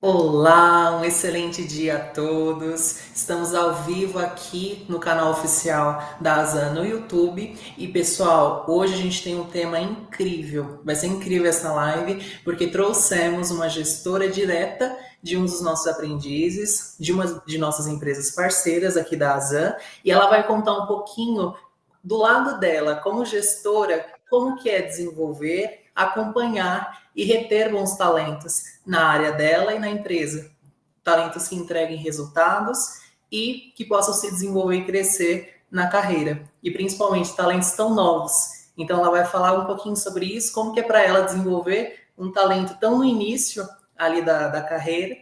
Olá, um excelente dia a todos. Estamos ao vivo aqui no canal oficial da Azan no YouTube. E pessoal, hoje a gente tem um tema incrível. Vai ser incrível essa live, porque trouxemos uma gestora direta de um dos nossos aprendizes, de uma de nossas empresas parceiras aqui da Azan, e ela vai contar um pouquinho do lado dela, como gestora, como que é desenvolver, acompanhar e reter bons talentos na área dela e na empresa. Talentos que entreguem resultados e que possam se desenvolver e crescer na carreira. E principalmente talentos tão novos. Então ela vai falar um pouquinho sobre isso, como que é para ela desenvolver um talento tão no início ali da carreira,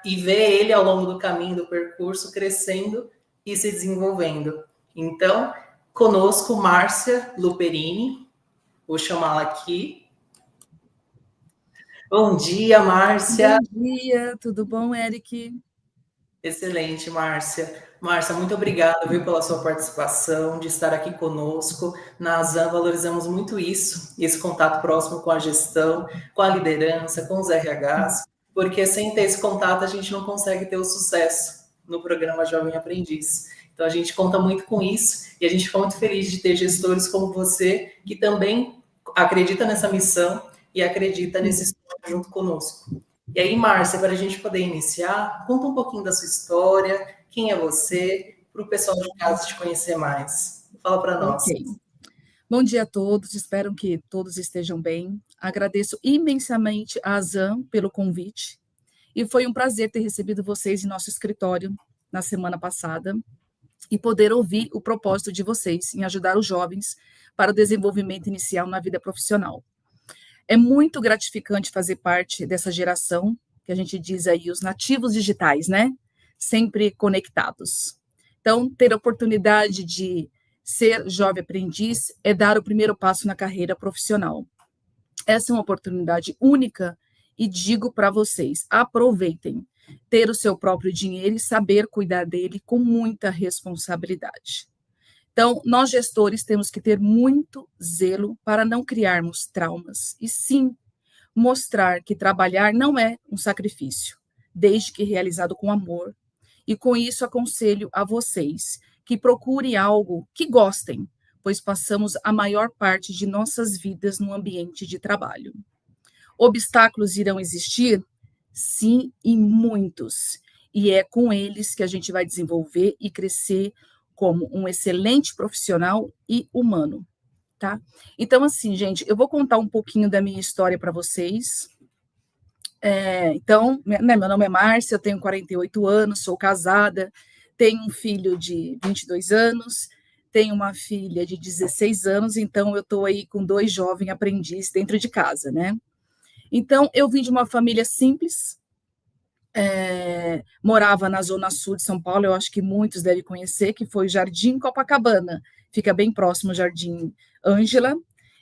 e ver ele ao longo do caminho, do percurso, crescendo e se desenvolvendo. Então, conosco, Márcia Luperini, vou chamá-la aqui. Bom dia, Márcia. Bom dia, tudo bom, Eric? Excelente, Márcia. Márcia, muito obrigada, viu, pela sua participação, de estar aqui conosco. Na Azam valorizamos muito isso, esse contato próximo com a gestão, com a liderança, com os RHs, porque sem ter esse contato a gente não consegue ter o sucesso no programa Jovem Aprendiz. Então a gente conta muito com isso e a gente fica muito feliz de ter gestores como você que também acredita nessa missão e acredita nesse sonho junto conosco. E aí, Márcia, para a gente poder iniciar, conta um pouquinho da sua história, quem é você, para o pessoal de casa te conhecer mais. Fala para nós. Ok. Bom dia a todos, espero que todos estejam bem. Agradeço imensamente a Azam pelo convite e foi um prazer ter recebido vocês em nosso escritório na semana passada e poder ouvir o propósito de vocês em ajudar os jovens para o desenvolvimento inicial na vida profissional. É muito gratificante fazer parte dessa geração, que a gente diz aí, os nativos digitais, né? Sempre conectados. Então, ter a oportunidade de ser jovem aprendiz é dar o primeiro passo na carreira profissional. Essa é uma oportunidade única e digo para vocês, aproveitem. Ter o seu próprio dinheiro e saber cuidar dele com muita responsabilidade. Então, nós gestores temos que ter muito zelo para não criarmos traumas e sim mostrar que trabalhar não é um sacrifício, desde que realizado com amor. E com isso aconselho a vocês que procurem algo que gostem, pois passamos a maior parte de nossas vidas no ambiente de trabalho. Obstáculos irão existir? Sim, e muitos. E é com eles que a gente vai desenvolver e crescer como um excelente profissional e humano, tá? Então, assim, gente, eu vou contar um pouquinho da minha história para vocês. Então, né, meu nome é Márcia, eu tenho 48 anos, sou casada, tenho um filho de 22 anos, tenho uma filha de 16 anos, então eu estou aí com 2 jovens aprendizes dentro de casa, né? Então, eu vim de uma família simples, morava na zona sul de São Paulo, eu acho que muitos devem conhecer, que foi Jardim Copacabana, fica bem próximo ao Jardim Ângela.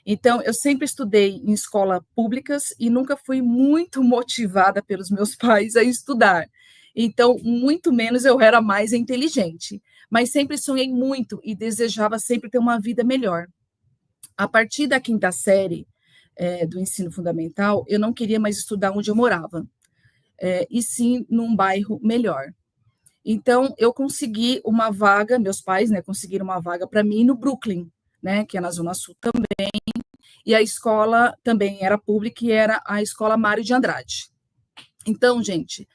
Então, eu sempre estudei em escolas públicas e nunca fui muito motivada pelos meus pais a estudar. Então, muito menos eu era mais inteligente, mas sempre sonhei muito e desejava sempre ter uma vida melhor. A partir da quinta série do ensino fundamental, eu não queria mais estudar onde eu morava, e sim num bairro melhor. Então, eu consegui uma vaga, meus pais, né, conseguiram uma vaga para mim no Brooklyn, né, que é na Zona Sul também, e a escola também era pública e era a Escola Mário de Andrade. Então, gente,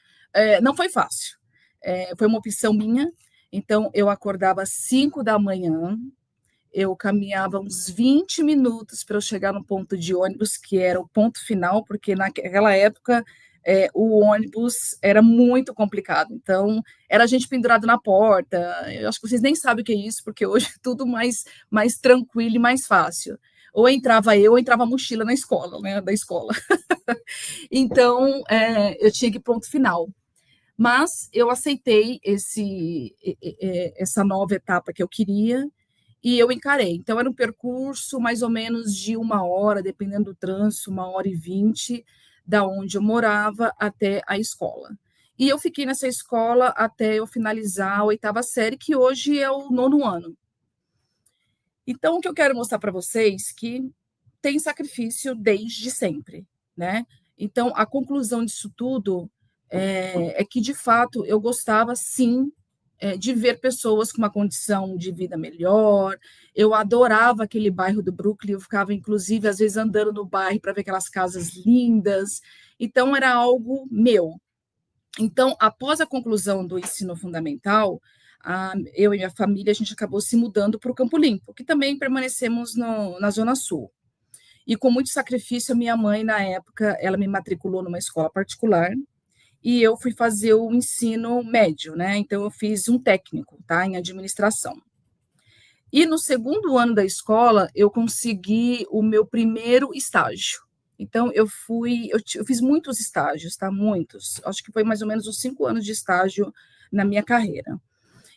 não foi fácil. Foi uma opção minha. Então, eu acordava às 5 da manhã, eu caminhava uns 20 minutos para eu chegar no ponto de ônibus, que era o ponto final, porque naquela época o ônibus era muito complicado. Então, era a gente pendurado na porta. Eu acho que vocês nem sabem o que é isso, porque hoje é tudo mais tranquilo e mais fácil. Ou entrava eu, ou entrava a mochila na escola, né, da escola. Então, eu tinha que ir ponto final. Mas eu aceitei essa nova etapa que eu queria, e eu encarei. Então, era um percurso mais ou menos de 1 hora, dependendo do trânsito, 1 hora e 20, da onde eu morava até a escola. E eu fiquei nessa escola até eu finalizar a 8ª série, que hoje é o 9º ano. Então, o que eu quero mostrar para vocês que tem sacrifício desde sempre, né? Então, a conclusão disso tudo é que, de fato, eu gostava, sim, de ver pessoas com uma condição de vida melhor. Eu adorava aquele bairro do Brooklyn, eu ficava, inclusive, às vezes, andando no bairro para ver aquelas casas lindas. Então, era algo meu. Então, após a conclusão do ensino fundamental, eu e minha família, a gente acabou se mudando para o Campo Limpo, que também permanecemos na Zona Sul. E com muito sacrifício, a minha mãe, na época, ela me matriculou numa escola particular, e eu fui fazer o ensino médio, né? Então, eu fiz um técnico, tá, em administração. E no segundo ano da escola, eu consegui o meu primeiro estágio. Então, eu fiz muitos estágios, tá? Muitos. Acho que foi mais ou menos uns 5 anos de estágio na minha carreira.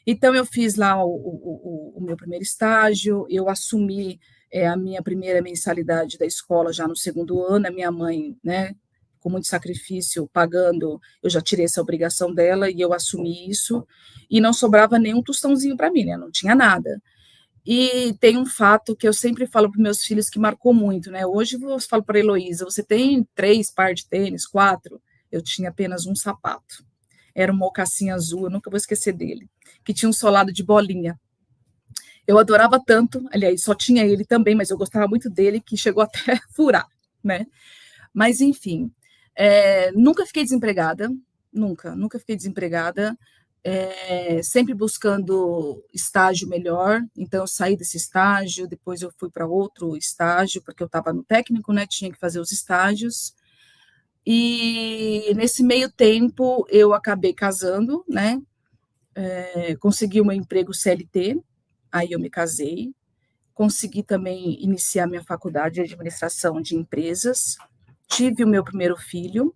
Então, eu fiz lá o meu primeiro estágio, eu assumi a minha primeira mensalidade da escola já no segundo ano, a minha mãe, né, com muito sacrifício, pagando, eu já tirei essa obrigação dela e eu assumi isso, e não sobrava nenhum tostãozinho para mim, né, não tinha nada. E tem um fato que eu sempre falo para meus filhos que marcou muito, né? Hoje eu falo para a Heloísa, você tem 3 pares de tênis, 4? Eu tinha apenas um sapato. Era um mocassim azul, eu nunca vou esquecer dele, que tinha um solado de bolinha. Eu adorava tanto, aliás, só tinha ele também, mas eu gostava muito dele, que chegou até furar, né? Mas, enfim, nunca fiquei desempregada, nunca fiquei desempregada, sempre buscando estágio melhor. Então, eu saí desse estágio, depois eu fui para outro estágio, porque eu estava no técnico, né, tinha que fazer os estágios, e nesse meio tempo eu acabei casando, né, consegui um emprego CLT, aí eu me casei, consegui também iniciar minha faculdade de administração de empresas, tive o meu primeiro filho,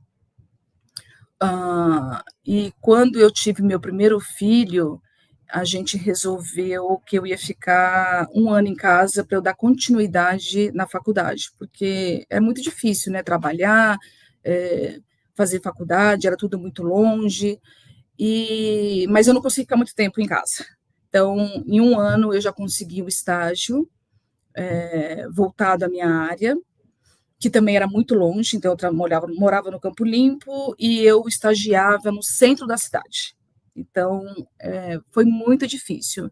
e quando eu tive meu primeiro filho, a gente resolveu que eu ia ficar 1 ano em casa para eu dar continuidade na faculdade, porque é muito difícil, né, trabalhar, fazer faculdade, era tudo muito longe, mas eu não consegui ficar muito tempo em casa. Então, em 1 ano, eu já consegui o estágio, voltado à minha área, que também era muito longe, então eu morava no Campo Limpo e eu estagiava no centro da cidade. Então, foi muito difícil.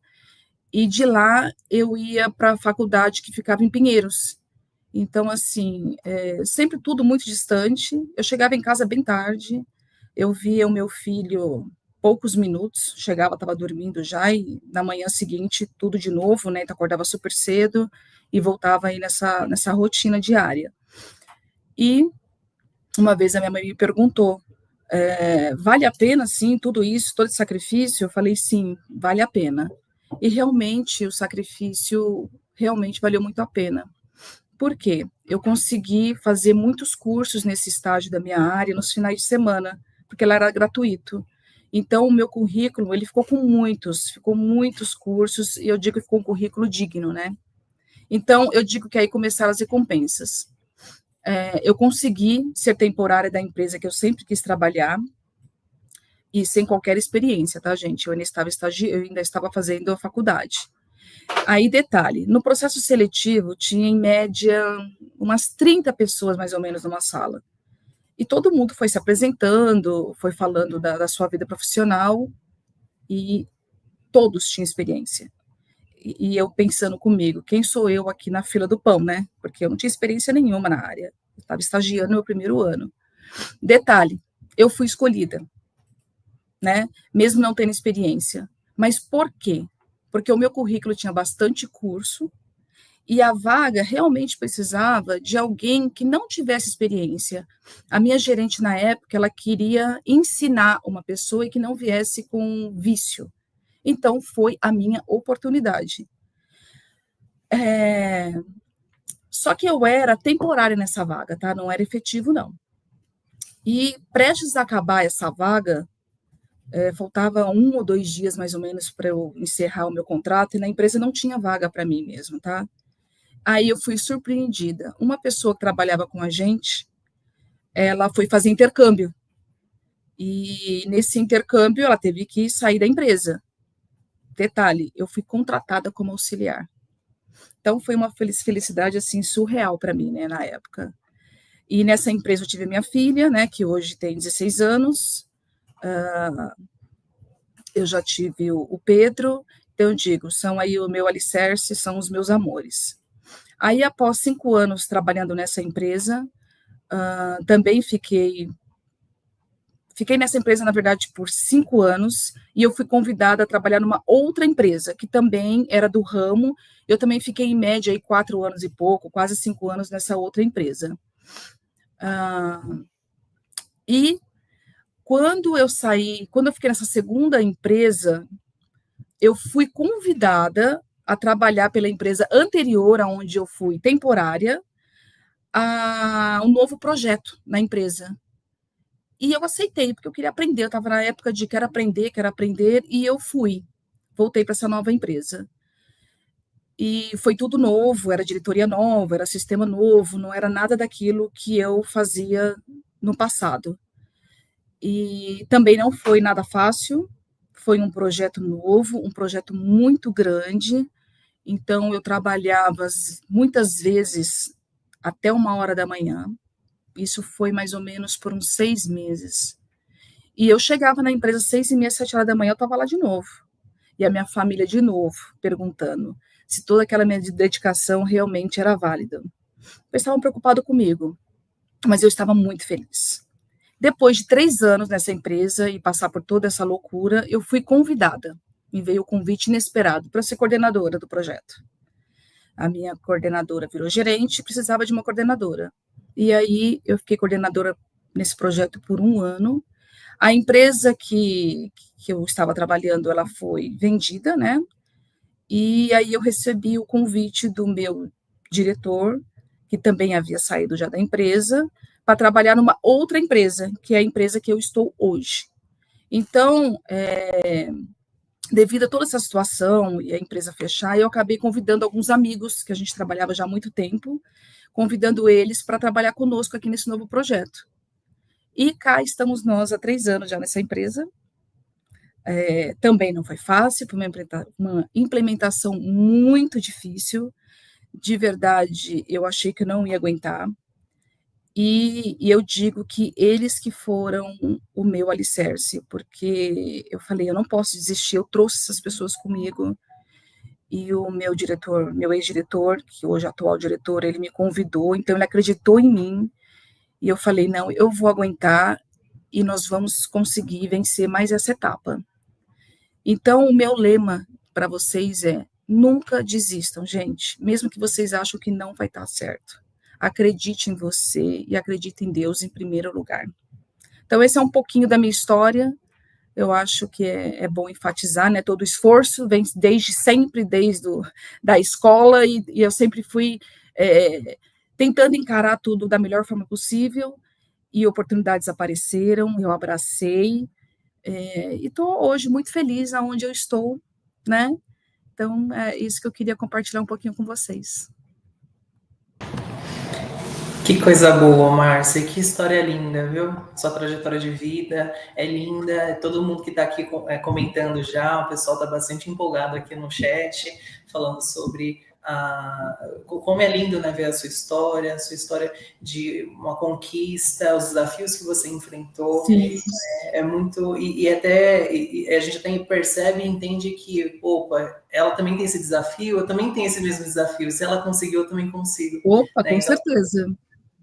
E de lá eu ia para a faculdade que ficava em Pinheiros. Então, assim, sempre tudo muito distante. Eu chegava em casa bem tarde, eu via o meu filho poucos minutos, chegava, estava dormindo já, e na manhã seguinte tudo de novo, né? Então, acordava super cedo e voltava aí nessa rotina diária. E uma vez a minha mãe me perguntou, vale a pena, sim, tudo isso, todo esse sacrifício? Eu falei, sim, vale a pena. E realmente o sacrifício realmente valeu muito a pena. Por quê? Eu consegui fazer muitos cursos nesse estágio da minha área nos finais de semana, porque ela era gratuito. Então, o meu currículo, ele ficou muitos cursos, e eu digo que ficou um currículo digno, né? Então, eu digo que aí começaram as recompensas. Eu consegui ser temporária da empresa que eu sempre quis trabalhar, e sem qualquer experiência, tá, gente? Eu ainda estava fazendo a faculdade. Aí, detalhe, no processo seletivo, tinha em média umas 30 pessoas, mais ou menos, numa sala. E todo mundo foi se apresentando, foi falando da sua vida profissional, e todos tinham experiência. E eu pensando comigo, quem sou eu aqui na fila do pão, né? Porque eu não tinha experiência nenhuma na área. Eu estava estagiando no meu primeiro ano. Detalhe, eu fui escolhida, né? Mesmo não tendo experiência. Mas por quê? Porque o meu currículo tinha bastante curso e a vaga realmente precisava de alguém que não tivesse experiência. A minha gerente na época, ela queria ensinar uma pessoa e que não viesse com vício. Então, foi a minha oportunidade. Só que eu era temporária nessa vaga, tá? Não era efetivo, não. E prestes a acabar essa vaga, faltava 1 ou 2 dias, mais ou menos, para eu encerrar o meu contrato, e na empresa não tinha vaga para mim mesmo, tá? Aí eu fui surpreendida. Uma pessoa que trabalhava com a gente, ela foi fazer intercâmbio. E nesse intercâmbio, ela teve que sair da empresa. Detalhe, eu fui contratada como auxiliar. Então, foi uma felicidade, assim, surreal para mim, né, na época. E nessa empresa eu tive a minha filha, né, que hoje tem 16 anos, Eu já tive o Pedro, então eu digo, são aí o meu alicerce, são os meus amores. Aí, após 5 anos trabalhando nessa empresa, também fiquei nessa empresa, na verdade, por 5 anos, e eu fui convidada a trabalhar numa outra empresa, que também era do ramo. Eu também fiquei, em média, aí, 4 anos e pouco, quase 5 anos nessa outra empresa. E quando eu fiquei nessa segunda empresa, eu fui convidada a trabalhar pela empresa anterior, aonde eu fui temporária, a um novo projeto na empresa. E eu aceitei, porque eu queria aprender, eu estava na época de quero aprender, e eu voltei para essa nova empresa. E foi tudo novo, era diretoria nova, era sistema novo, não era nada daquilo que eu fazia no passado. E também não foi nada fácil, foi um projeto novo, um projeto muito grande, então eu trabalhava muitas vezes até 1 hora da manhã. Isso foi mais ou menos por uns 6 meses. E eu chegava na empresa 6h30, 7 horas da manhã, eu estava lá de novo. E a minha família de novo, perguntando se toda aquela minha dedicação realmente era válida. Eles estavam preocupados comigo, mas eu estava muito feliz. Depois de 3 anos nessa empresa e passar por toda essa loucura, eu fui convidada. Me veio o convite inesperado para ser coordenadora do projeto. A minha coordenadora virou gerente, precisava de uma coordenadora. E aí eu fiquei coordenadora nesse projeto por 1 ano. A empresa que eu estava trabalhando, ela foi vendida, né? E aí eu recebi o convite do meu diretor, que também havia saído já da empresa, para trabalhar numa outra empresa, que é a empresa que eu estou hoje. Então, devido a toda essa situação e a empresa fechar, eu acabei convidando alguns amigos, que a gente trabalhava já há muito tempo, convidando eles para trabalhar conosco aqui nesse novo projeto. E cá estamos nós há 3 anos já nessa empresa. Também não foi fácil, foi uma implementação muito difícil. De verdade, eu achei que eu não ia aguentar. E eu digo que eles que foram o meu alicerce, porque eu falei, eu não posso desistir, eu trouxe essas pessoas comigo, e o meu diretor, meu ex-diretor, que hoje é atual diretor, ele me convidou, então ele acreditou em mim, e eu falei, não, eu vou aguentar, e nós vamos conseguir vencer mais essa etapa. Então, o meu lema para vocês é, nunca desistam, gente, mesmo que vocês acham que não vai estar certo. Acredite em você e acredite em Deus em primeiro lugar. Então, esse é um pouquinho da minha história. Eu acho que é bom enfatizar, né? Todo o esforço vem desde sempre, da escola, e eu sempre fui tentando encarar tudo da melhor forma possível, e oportunidades apareceram, eu abracei, e estou hoje muito feliz aonde eu estou, né? Então, é isso que eu queria compartilhar um pouquinho com vocês. Que coisa boa, Márcia, que história linda, viu? Sua trajetória de vida é linda, todo mundo que está aqui comentando já, o pessoal está bastante empolgado aqui no chat, falando sobre como é lindo, né, ver a sua história de uma conquista, os desafios que você enfrentou. Sim. É muito, e até a gente até percebe e entende que, opa, ela também tem esse desafio, eu também tenho esse mesmo desafio, se ela conseguiu, eu também consigo. Opa, Né? com Então, certeza.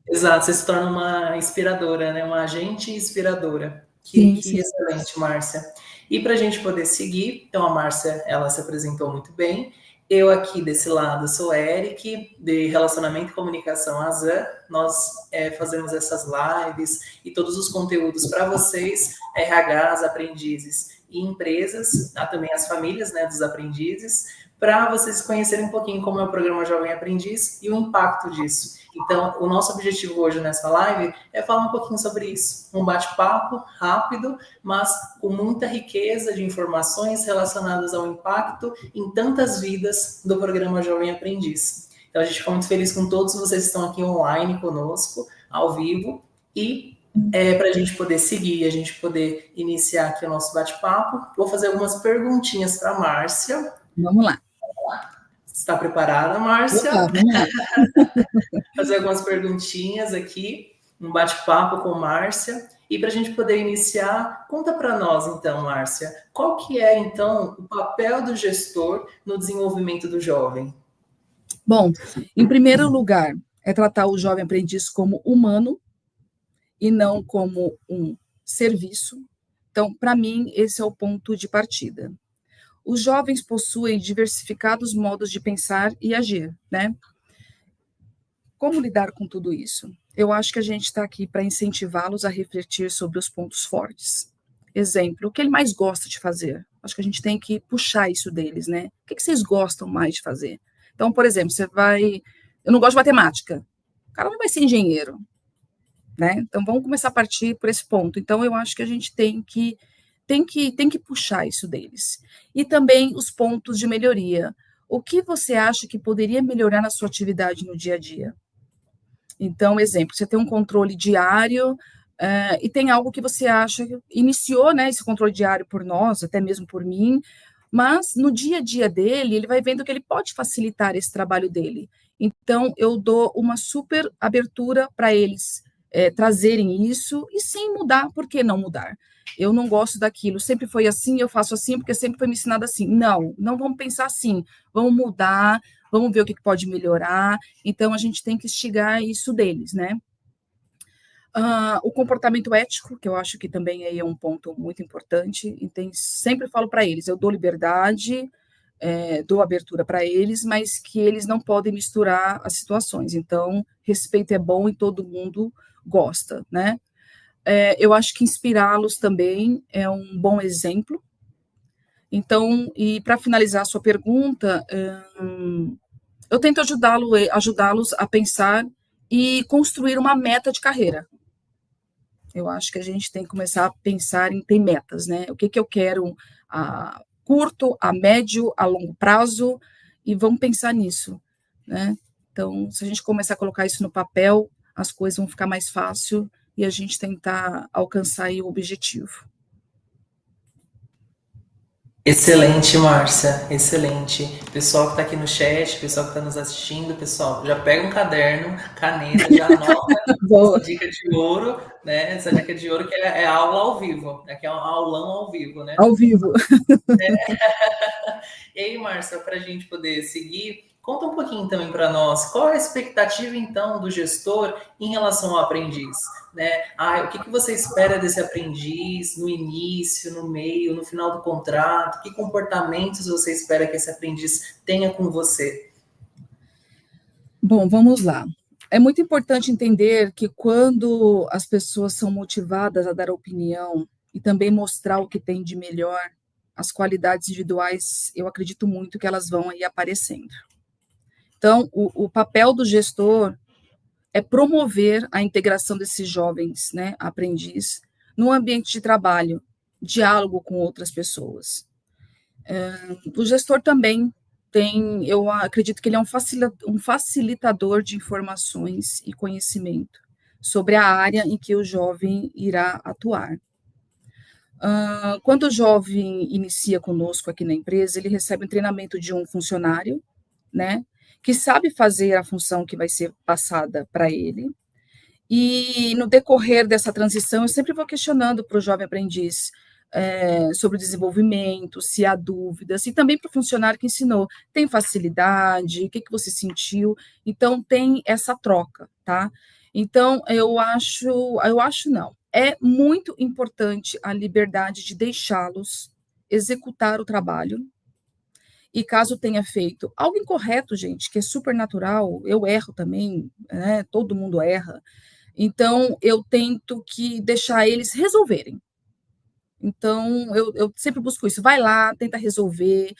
exato, você se torna uma inspiradora, né? Uma agente inspiradora. Sim, Que sim. excelente, Márcia. E para a gente poder seguir, então a Márcia, ela se apresentou muito bem. Eu aqui desse lado sou Eric, de Relacionamento e Comunicação Azan. Nós fazemos essas lives e todos os conteúdos para vocês, RHs, aprendizes e empresas, também as famílias, né, dos aprendizes, para vocês conhecerem um pouquinho como é o programa Jovem Aprendiz e o impacto disso. Então, o nosso objetivo hoje nessa live é falar um pouquinho sobre isso. Um bate-papo rápido, mas com muita riqueza de informações relacionadas ao impacto em tantas vidas do programa Jovem Aprendiz. Então, a gente fica muito feliz com todos vocês que estão aqui online conosco, ao vivo, e para a gente poder seguir, a gente poder iniciar aqui o nosso bate-papo, vou fazer algumas perguntinhas para a Márcia. Vamos lá. Está preparada, Márcia? Opa, vamos lá. Fazer algumas perguntinhas aqui. um bate-papo com Márcia. E para a gente poder iniciar, conta para nós então, Márcia, qual que é então o papel do gestor no desenvolvimento do jovem? Bom, em primeiro lugar, é tratar o jovem aprendiz como humano e não como um serviço. Então, para mim, esse é o ponto de partida. Os jovens possuem diversificados modos de pensar e agir, né? Como lidar com tudo isso? Eu acho que a gente está aqui para incentivá-los a refletir sobre os pontos fortes. Exemplo, o que ele mais gosta de fazer? Acho que a gente tem que puxar isso deles, né? O que vocês gostam mais de fazer? Então, por exemplo, você vai. Eu não gosto de matemática. O cara não vai ser engenheiro, né? Então, vamos começar a partir por esse ponto. Então, eu acho que a gente tem que puxar isso deles. E também os pontos de melhoria. O que você acha que poderia melhorar na sua atividade no dia a dia? Então, exemplo, você tem um controle diário e tem algo que você acha, iniciou, né, esse controle diário por nós, até mesmo por mim, mas no dia a dia dele, ele vai vendo que ele pode facilitar esse trabalho dele. Então, eu dou uma super abertura para eles trazerem isso e sim mudar, por que não mudar? Eu não gosto daquilo, sempre foi assim, eu faço assim, porque sempre foi me ensinado assim. Não, não vamos pensar assim, vamos mudar, vamos ver o que pode melhorar. Então, a gente tem que instigar isso deles, né? O comportamento ético, que eu acho que também aí é um ponto muito importante, então, sempre falo para eles, eu dou liberdade, dou abertura para eles, mas que eles não podem misturar as situações. Então, respeito é bom e todo mundo gosta, né? Eu acho que inspirá-los também é um bom exemplo. Então, e para finalizar a sua pergunta, eu tento ajudá-los a pensar e construir uma meta de carreira. Eu acho que a gente tem que começar a pensar em ter metas, né? O que que eu quero a curto, a médio, a longo prazo, e vamos pensar nisso, né? Então, se a gente começar a colocar isso no papel, as coisas vão ficar mais fácil e a gente tentar alcançar aí o objetivo. Excelente, Márcia, excelente. Pessoal que está aqui no chat, pessoal que está nos assistindo, pessoal, já pega um caderno, caneta, já anota essa Boa. dica de ouro, né? Essa dica de ouro que é aula ao vivo, aqui é um aulão ao vivo, né? Ao vivo. E aí, Márcia, para a gente poder seguir, conta um pouquinho também para nós, qual é a expectativa então do gestor em relação ao aprendiz, né? O que que você espera desse aprendiz no início, no meio, no final do contrato? Que comportamentos você espera que esse aprendiz tenha com você? Bom, vamos lá. É muito importante entender que quando as pessoas são motivadas a dar opinião e também mostrar o que tem de melhor, as qualidades individuais, eu acredito muito que elas vão aí aparecendo. Então, o papel do gestor é promover a integração desses jovens, né, aprendiz, no ambiente de trabalho, diálogo com outras pessoas. O gestor também eu acredito que ele é um facilitador de informações e conhecimento sobre a área em que o jovem irá atuar. Quando o jovem inicia conosco aqui na empresa, ele recebe um treinamento de um funcionário, né, que sabe fazer a função que vai ser passada para ele, e no decorrer dessa transição, eu sempre vou questionando para o jovem aprendiz sobre o desenvolvimento, se há dúvidas, e também para o funcionário que ensinou, tem facilidade, o que, que você sentiu? Então, tem essa troca, tá? Então, eu acho não, é muito importante a liberdade de deixá-los executar o trabalho, e caso tenha feito algo incorreto, gente, que é super natural, eu erro também, né, todo mundo erra, então eu tento que deixar eles resolverem. Então eu sempre busco isso, vai lá, tenta resolver.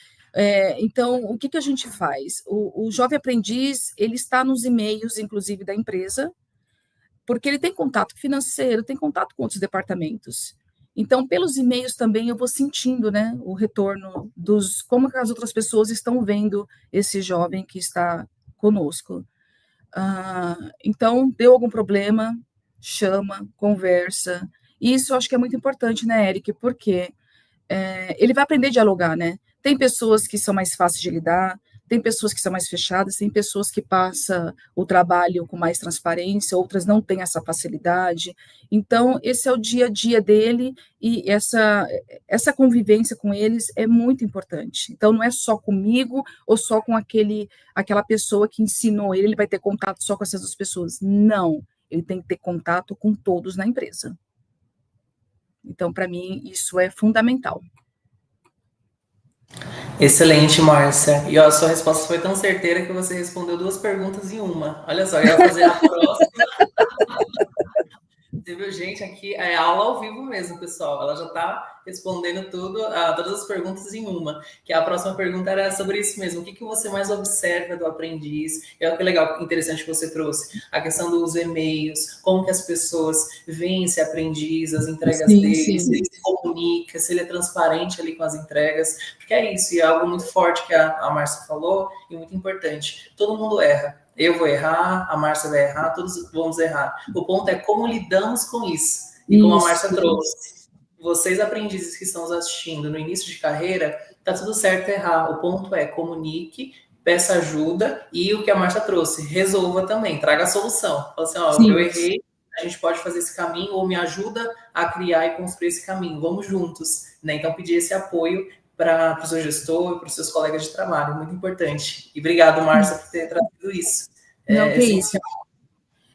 Então o que que a gente faz? O jovem aprendiz, ele está nos e-mails, inclusive da empresa, porque ele tem contato financeiro, tem contato com outros departamentos. Então, pelos e-mails também eu vou sentindo, né, o retorno dos como que as outras pessoas estão vendo esse jovem que está conosco. Então, deu algum problema, chama, conversa. Isso eu acho que é muito importante, né, Eric? Porque ele vai aprender a dialogar, né? Tem pessoas que são mais fáceis de lidar, Tem pessoas que são mais fechadas, tem pessoas que passam o trabalho com mais transparência, outras não têm essa facilidade. Então, esse é o dia a dia dele e essa convivência com eles é muito importante. Então, não é só comigo ou só com aquela pessoa que ensinou ele vai ter contato só com essas 2 pessoas. Não, ele tem que ter contato com todos na empresa. Então, para mim, isso é fundamental. Excelente, Márcia. E ó, a sua resposta foi tão certeira que você respondeu 2 perguntas em uma. Olha só, eu ia fazer a próxima. Você viu, gente, aqui é aula ao vivo mesmo, pessoal. Ela já está respondendo todas as perguntas em uma. Que a próxima pergunta era sobre isso mesmo. O que você mais observa do aprendiz? E olha que legal, que interessante que você trouxe. A questão dos e-mails, como que as pessoas veem esse aprendiz, as entregas dele, se ele se comunica, se ele é transparente ali com as entregas. Porque é isso, e é algo muito forte que a Márcia falou e muito importante. Todo mundo erra. Eu vou errar, a Márcia vai errar, todos vamos errar. O ponto é como lidamos com isso. E como a Márcia trouxe, vocês aprendizes que estão nos assistindo no início de carreira, tá tudo certo errar. O ponto é comunique, peça ajuda e o que a Márcia trouxe, resolva também, traga a solução. Fala assim, ó, eu errei, a gente pode fazer esse caminho ou me ajuda a criar e construir esse caminho. Vamos juntos, né? Então pedir esse apoio para o seu gestor e para os seus colegas de trabalho, muito importante. E obrigado, Márcia, por ter trazido isso. Não, que isso.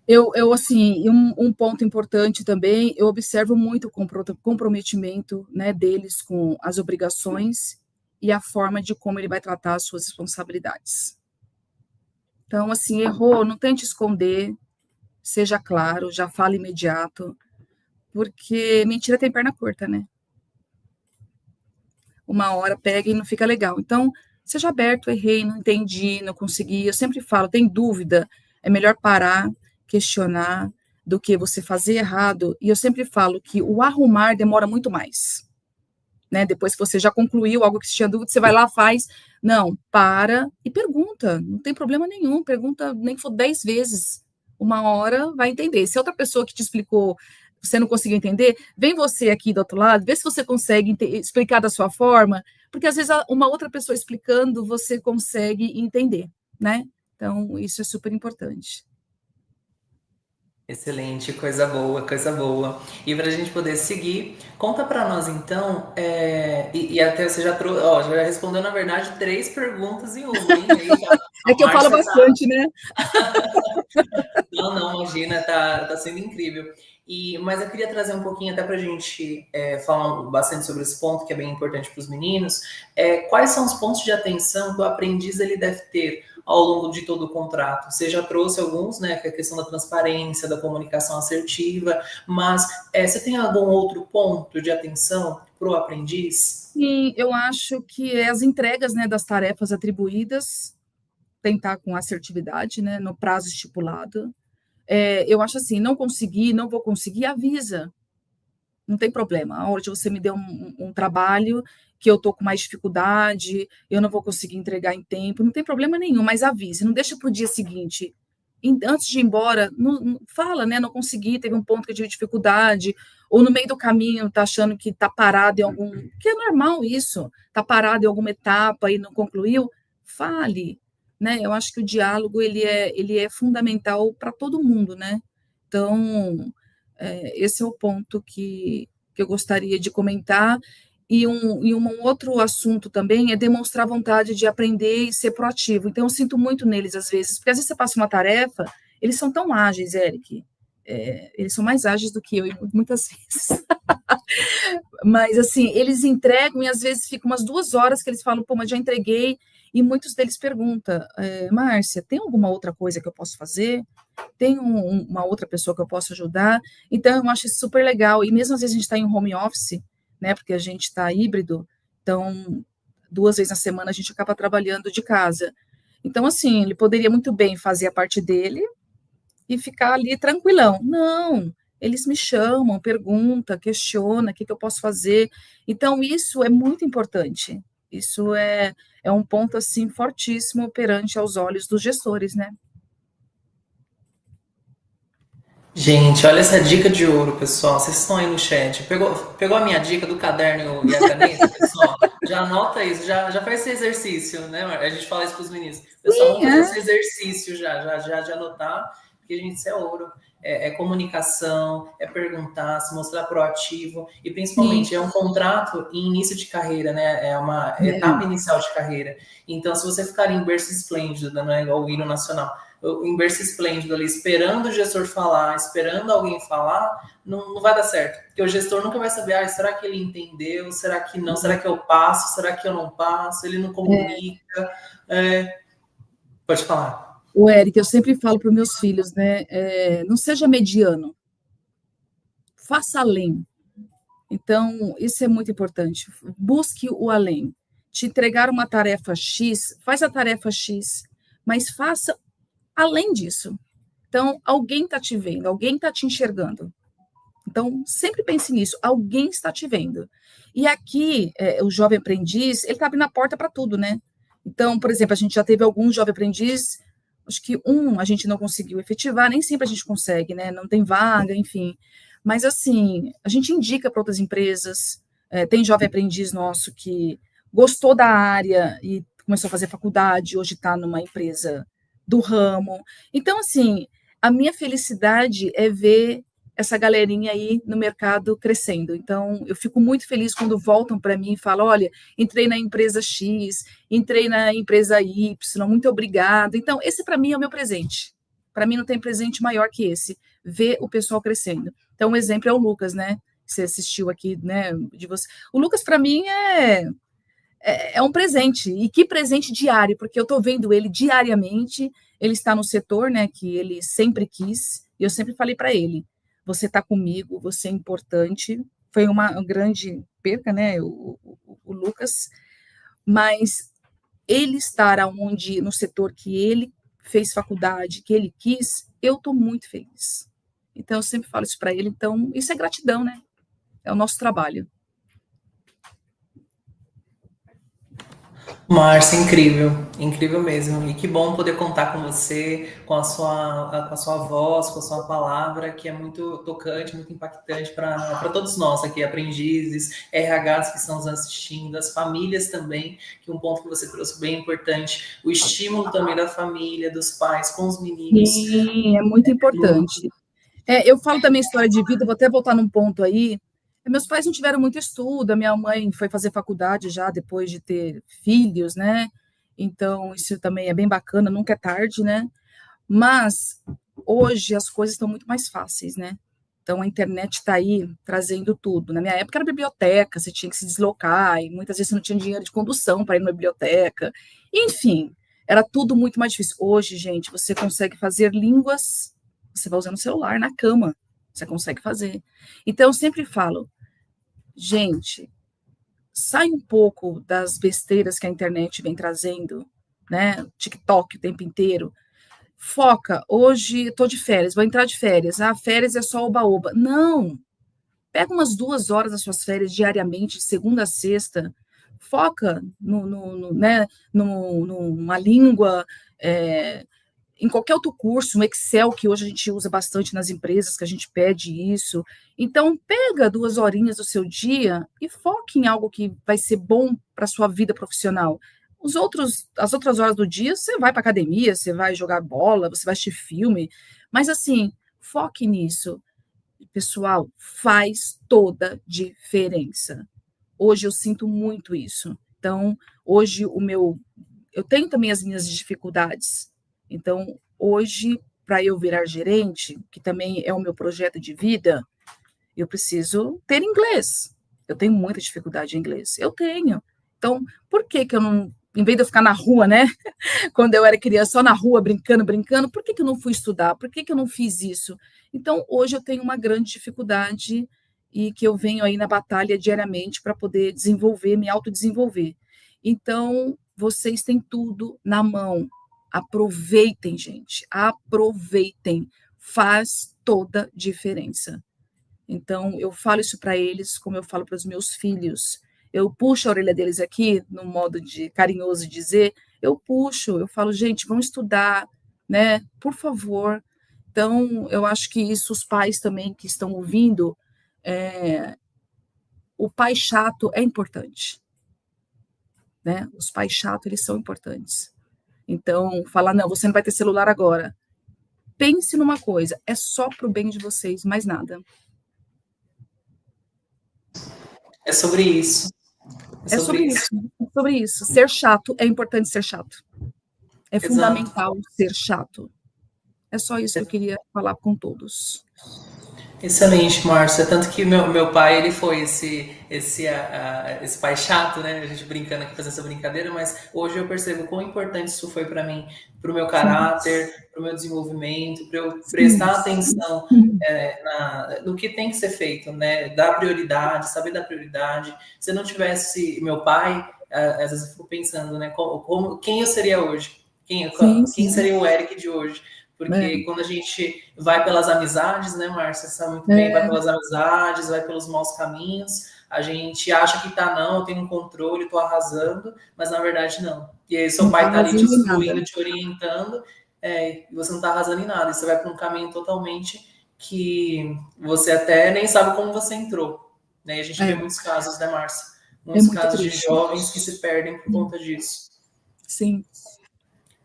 Eu assim, um ponto importante também, eu observo muito o comprometimento, né, deles com as obrigações e a forma de como ele vai tratar as suas responsabilidades. Então, assim, errou, não tente esconder, seja claro, já fala imediato, porque mentira tem perna curta, né? Uma hora pega e não fica legal. Então, seja aberto, errei, não entendi, não consegui. Eu sempre falo, tem dúvida, é melhor parar, questionar, do que você fazer errado. E eu sempre falo que o arrumar demora muito mais. Né? Depois que você já concluiu algo que você tinha dúvida, você vai lá, faz. Não, para e pergunta. Não tem problema nenhum. Pergunta nem que for 10 vezes. Uma hora vai entender. Se outra pessoa que te explicou você não conseguiu entender, vem você aqui do outro lado, vê se você consegue explicar da sua forma, porque às vezes uma outra pessoa explicando, você consegue entender, né? Então, isso é super importante. Excelente, coisa boa, coisa boa. E para a gente poder seguir, conta para nós então, e até você já trouxe, ó, já respondeu na verdade 3 perguntas em uma, hein? É que eu falo bastante, né? Não, imagina, tá sendo incrível. Mas eu queria trazer um pouquinho até para a gente falar bastante sobre esse ponto que é bem importante para os meninos. Quais são os pontos de atenção que o aprendiz ele deve ter ao longo de todo o contrato? Você já trouxe alguns, né, que é a questão da transparência, da comunicação assertiva, mas você tem algum outro ponto de atenção para o aprendiz? Sim, eu acho que as entregas, né, das tarefas atribuídas, tentar com assertividade, né, no prazo estipulado. Eu acho assim, não consegui, não vou conseguir, avisa. Não tem problema. A hora de você me deu um trabalho que eu estou com mais dificuldade, eu não vou conseguir entregar em tempo, não tem problema nenhum, mas avise, não deixa para o dia seguinte. Antes de ir embora, fala, né? Não consegui, teve um ponto que eu tive dificuldade, ou no meio do caminho tá achando que tá parado em algum. Que é normal isso, tá parado em alguma etapa e não concluiu, fale. Né? Eu acho que o diálogo ele é fundamental para todo mundo, né? Então, esse é o ponto que eu gostaria de comentar. E um outro assunto também é demonstrar vontade de aprender e ser proativo. Então, eu sinto muito neles, às vezes, porque às vezes você passa uma tarefa, eles são tão ágeis, Eric, eles são mais ágeis do que eu, muitas vezes. Mas, assim, eles entregam e às vezes fica umas 2 horas que eles falam, pô, mas já entreguei, e muitos deles perguntam, Márcia, tem alguma outra coisa que eu posso fazer? Tem uma outra pessoa que eu posso ajudar? Então, eu acho isso super legal, e mesmo às vezes a gente está em home office, né, porque a gente está híbrido, então 2 vezes na semana a gente acaba trabalhando de casa. Então, assim, ele poderia muito bem fazer a parte dele e ficar ali tranquilão. Não, eles me chamam, perguntam, questionam o que eu posso fazer. Então, isso é muito importante. Isso é um ponto, assim, fortíssimo perante aos olhos dos gestores, né? Gente, olha essa dica de ouro, pessoal. Vocês estão aí no chat. Pegou a minha dica do caderno e a caneta, pessoal? Já anota isso, já faz esse exercício, né? A gente fala isso para os meninos. Pessoal, Sim, vamos fazer é. esse exercício já de anotar, porque, gente, isso é ouro. É comunicação, é perguntar, se mostrar proativo, e Sim, principalmente é um contrato em início de carreira, né? É uma etapa é, inicial de carreira. Então, se você ficar em berço esplêndido, não é igual o hino nacional, em berço esplêndido ali, esperando o gestor falar, esperando alguém falar, não vai dar certo. Porque o gestor nunca vai saber, será que ele entendeu? Será que não? Será que eu passo? Será que eu não passo? Ele não é. comunica? Pode falar. O Eric, eu sempre falo para os meus filhos, né? Não seja mediano, faça além. Então, isso é muito importante. Busque o além. Te entregar uma tarefa X, faz a tarefa X, mas faça além disso. Então, alguém está te vendo, alguém está te enxergando. Então, sempre pense nisso, alguém está te vendo. E aqui, o jovem aprendiz, ele está abrindo a porta para tudo, né? Então, por exemplo, a gente já teve alguns jovem aprendiz, acho que a gente não conseguiu efetivar, nem sempre a gente consegue, né? Não tem vaga, enfim. Mas, assim, a gente indica para outras empresas, tem jovem aprendiz nosso que gostou da área e começou a fazer faculdade, hoje está numa empresa do ramo. Então, assim, a minha felicidade é ver essa galerinha aí no mercado crescendo. Então, eu fico muito feliz quando voltam para mim e falam: olha, entrei na empresa X, entrei na empresa Y, muito obrigada. Então, esse para mim é o meu presente. Para mim não tem presente maior que esse, ver o pessoal crescendo. Então, um exemplo é o Lucas, né? Você assistiu aqui, né? De você. O Lucas, para mim, é um presente. E que presente diário, porque eu estou vendo ele diariamente. Ele está no setor, né? Que ele sempre quis. E eu sempre falei para ele: você está comigo, você é importante. Foi uma grande perca, né? O Lucas, mas ele estar onde no setor que ele fez faculdade, que ele quis, eu estou muito feliz. Então eu sempre falo isso para ele. Então isso é gratidão, né? É o nosso trabalho. Márcia, incrível, incrível mesmo. E que bom poder contar com você, com a sua voz, com a sua palavra, que é muito tocante, muito impactante para todos nós aqui, aprendizes, RHs que estão nos assistindo, as famílias também, que um ponto que você trouxe bem importante, o estímulo também da família, dos pais com os meninos. Sim, é muito importante. Eu falo também história de vida, vou até voltar num ponto aí. Meus pais não tiveram muito estudo, a minha mãe foi fazer faculdade já depois de ter filhos, né? Então, isso também é bem bacana, nunca é tarde, né? Mas hoje as coisas estão muito mais fáceis, né? Então a internet está aí trazendo tudo. Na minha época era biblioteca, você tinha que se deslocar, e muitas vezes você não tinha dinheiro de condução para ir na biblioteca. Enfim, era tudo muito mais difícil. Hoje, gente, você consegue fazer línguas, você vai usando o celular na cama, você consegue fazer. Então eu sempre falo, gente, sai um pouco das besteiras que a internet vem trazendo, né? TikTok o tempo inteiro. Foca, hoje estou de férias, vou entrar de férias. Férias é só oba-oba. Não, pega umas 2 horas das suas férias diariamente, de segunda a sexta. Foca né, numa língua, é, em qualquer outro curso, um Excel, que hoje a gente usa bastante nas empresas, que a gente pede isso. Então, pega 2 horinhas do seu dia e foque em algo que vai ser bom para a sua vida profissional. As outras horas do dia, você vai para academia, você vai jogar bola, você vai assistir filme, mas assim, foque nisso. Pessoal, faz toda diferença. Hoje eu sinto muito isso. Então, hoje eu tenho também as minhas dificuldades. Então, hoje, para eu virar gerente, que também é o meu projeto de vida, eu preciso ter inglês. Eu tenho muita dificuldade em inglês. Eu tenho. Então, por que que eu não, em vez de eu ficar na rua, né? Quando eu era criança, só na rua, brincando, por que que eu não fui estudar? Por que que eu não fiz isso? Então, hoje eu tenho uma grande dificuldade e que eu venho aí na batalha diariamente para poder desenvolver, me autodesenvolver. Então, vocês têm tudo na mão. Aproveitem, gente. Aproveitem. Faz toda diferença. Então, eu falo isso para eles, como eu falo para os meus filhos. Eu puxo a orelha deles aqui, no modo de carinhoso de dizer, eu puxo, eu falo, gente, vão estudar, né? Por favor. Então, eu acho que isso, os pais também que estão ouvindo, é, o pai chato é importante. né? Os pais chatos, eles são importantes. Então, falar, não, você não vai ter celular agora. Pense numa coisa, é só para o bem de vocês, mais nada. É sobre isso. É sobre isso. É sobre isso. Ser chato, é importante ser chato. É fundamental ser chato. É só isso que eu queria falar com todos. Excelente, Márcia. Tanto que meu pai, ele foi esse pai chato, né? A gente brincando aqui, fazendo essa brincadeira, mas hoje eu percebo quão importante isso foi para mim, para o meu caráter, para o meu desenvolvimento, para eu prestar atenção no que tem que ser feito, né? Dar prioridade, saber dar prioridade. Se eu não tivesse meu pai, às vezes eu fico pensando, né? Quem eu seria hoje? Quem seria o Eric de hoje? Porque quando a gente vai pelas amizades, né, Márcia, você sabe muito bem, vai pelas amizades, vai pelos maus caminhos, a gente acha que tá, não, eu tenho um controle, tô arrasando, mas na verdade não. E aí seu pai tá ali te instruindo, te orientando, e você não tá arrasando em nada, e você vai para um caminho totalmente que você até nem sabe como você entrou, né? E a gente vê muitos casos, né, Márcia? Muitos casos de jovens que se perdem por conta disso. Sim.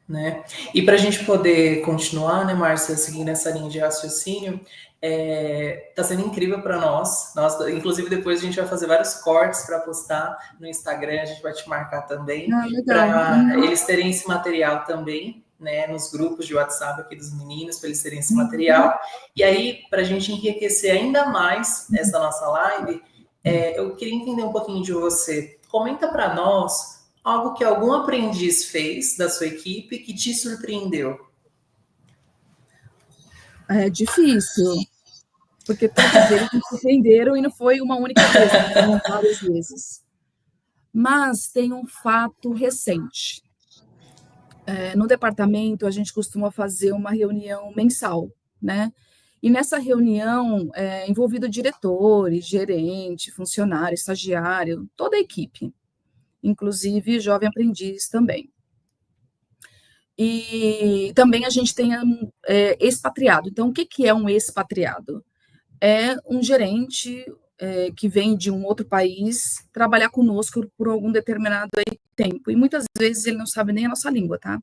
Né? E para a gente poder continuar, né, Márcia, seguindo essa linha de raciocínio, tá sendo incrível para nós. Inclusive, depois a gente vai fazer vários cortes para postar no Instagram, a gente vai te marcar também, para eles terem esse material também, né, nos grupos de WhatsApp aqui dos meninos, para eles terem esse material. E aí, para a gente enriquecer ainda mais essa nossa live, eu queria entender um pouquinho de você. Comenta para nós algo que algum aprendiz fez da sua equipe que te surpreendeu. É difícil, porque todos eles me surpreenderam e não foi uma única vez, foram várias vezes. Mas tem um fato recente. No departamento, a gente costuma fazer uma reunião mensal, né? E nessa reunião, envolvido diretores, gerente, funcionário, estagiário, toda a equipe, inclusive jovem aprendiz também. E também a gente tem expatriado. Então, o que é um expatriado? É um gerente que vem de um outro país trabalhar conosco por algum determinado tempo. E muitas vezes ele não sabe nem a nossa língua, tá?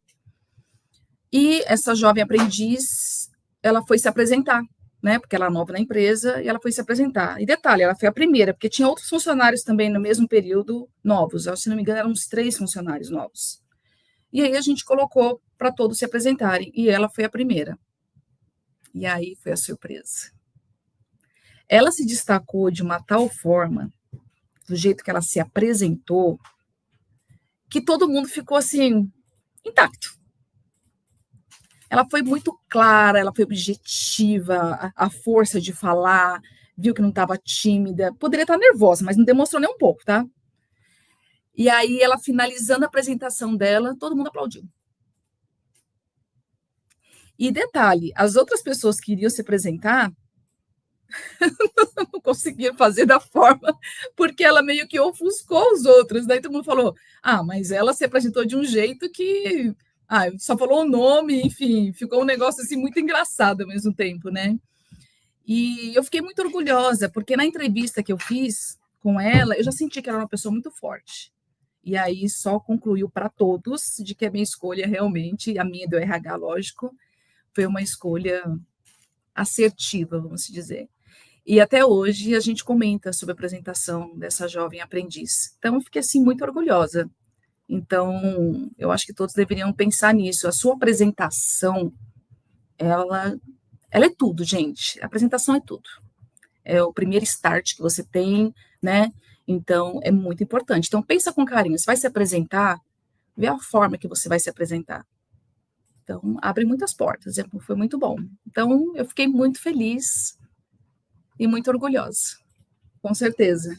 E essa jovem aprendiz, ela foi se apresentar, né? Porque ela é nova na empresa e ela foi se apresentar. E detalhe, ela foi a primeira, porque tinha outros funcionários também no mesmo período novos. Se não me engano, eram uns 3 funcionários novos. E aí a gente colocou para todos se apresentarem e ela foi a primeira. E aí foi a surpresa. Ela se destacou de uma tal forma, do jeito que ela se apresentou, que todo mundo ficou assim, intacto. Ela foi muito clara, ela foi objetiva, a força de falar, viu que não estava tímida, poderia estar nervosa, mas não demonstrou nem um pouco, tá? E aí, ela finalizando a apresentação dela, todo mundo aplaudiu. E detalhe, as outras pessoas que iriam se apresentar não conseguiram fazer da forma, porque ela meio que ofuscou os outros. Daí todo mundo falou, mas ela se apresentou de um jeito que... só falou o nome, enfim, ficou um negócio assim muito engraçado ao mesmo tempo, né? E eu fiquei muito orgulhosa, porque na entrevista que eu fiz com ela, eu já senti que ela era uma pessoa muito forte. E aí só concluiu para todos de que a minha escolha realmente, a minha do RH, lógico, foi uma escolha assertiva, vamos dizer. E até hoje a gente comenta sobre a apresentação dessa jovem aprendiz. Então, eu fiquei assim muito orgulhosa. Então, eu acho que todos deveriam pensar nisso. A sua apresentação, ela é tudo, gente. A apresentação é tudo. É o primeiro start que você tem, né? Então, é muito importante. Então, pensa com carinho. Você vai se apresentar, vê a forma que você vai se apresentar. Então, abre muitas portas. Foi muito bom. Então, eu fiquei muito feliz e muito orgulhosa. Com certeza.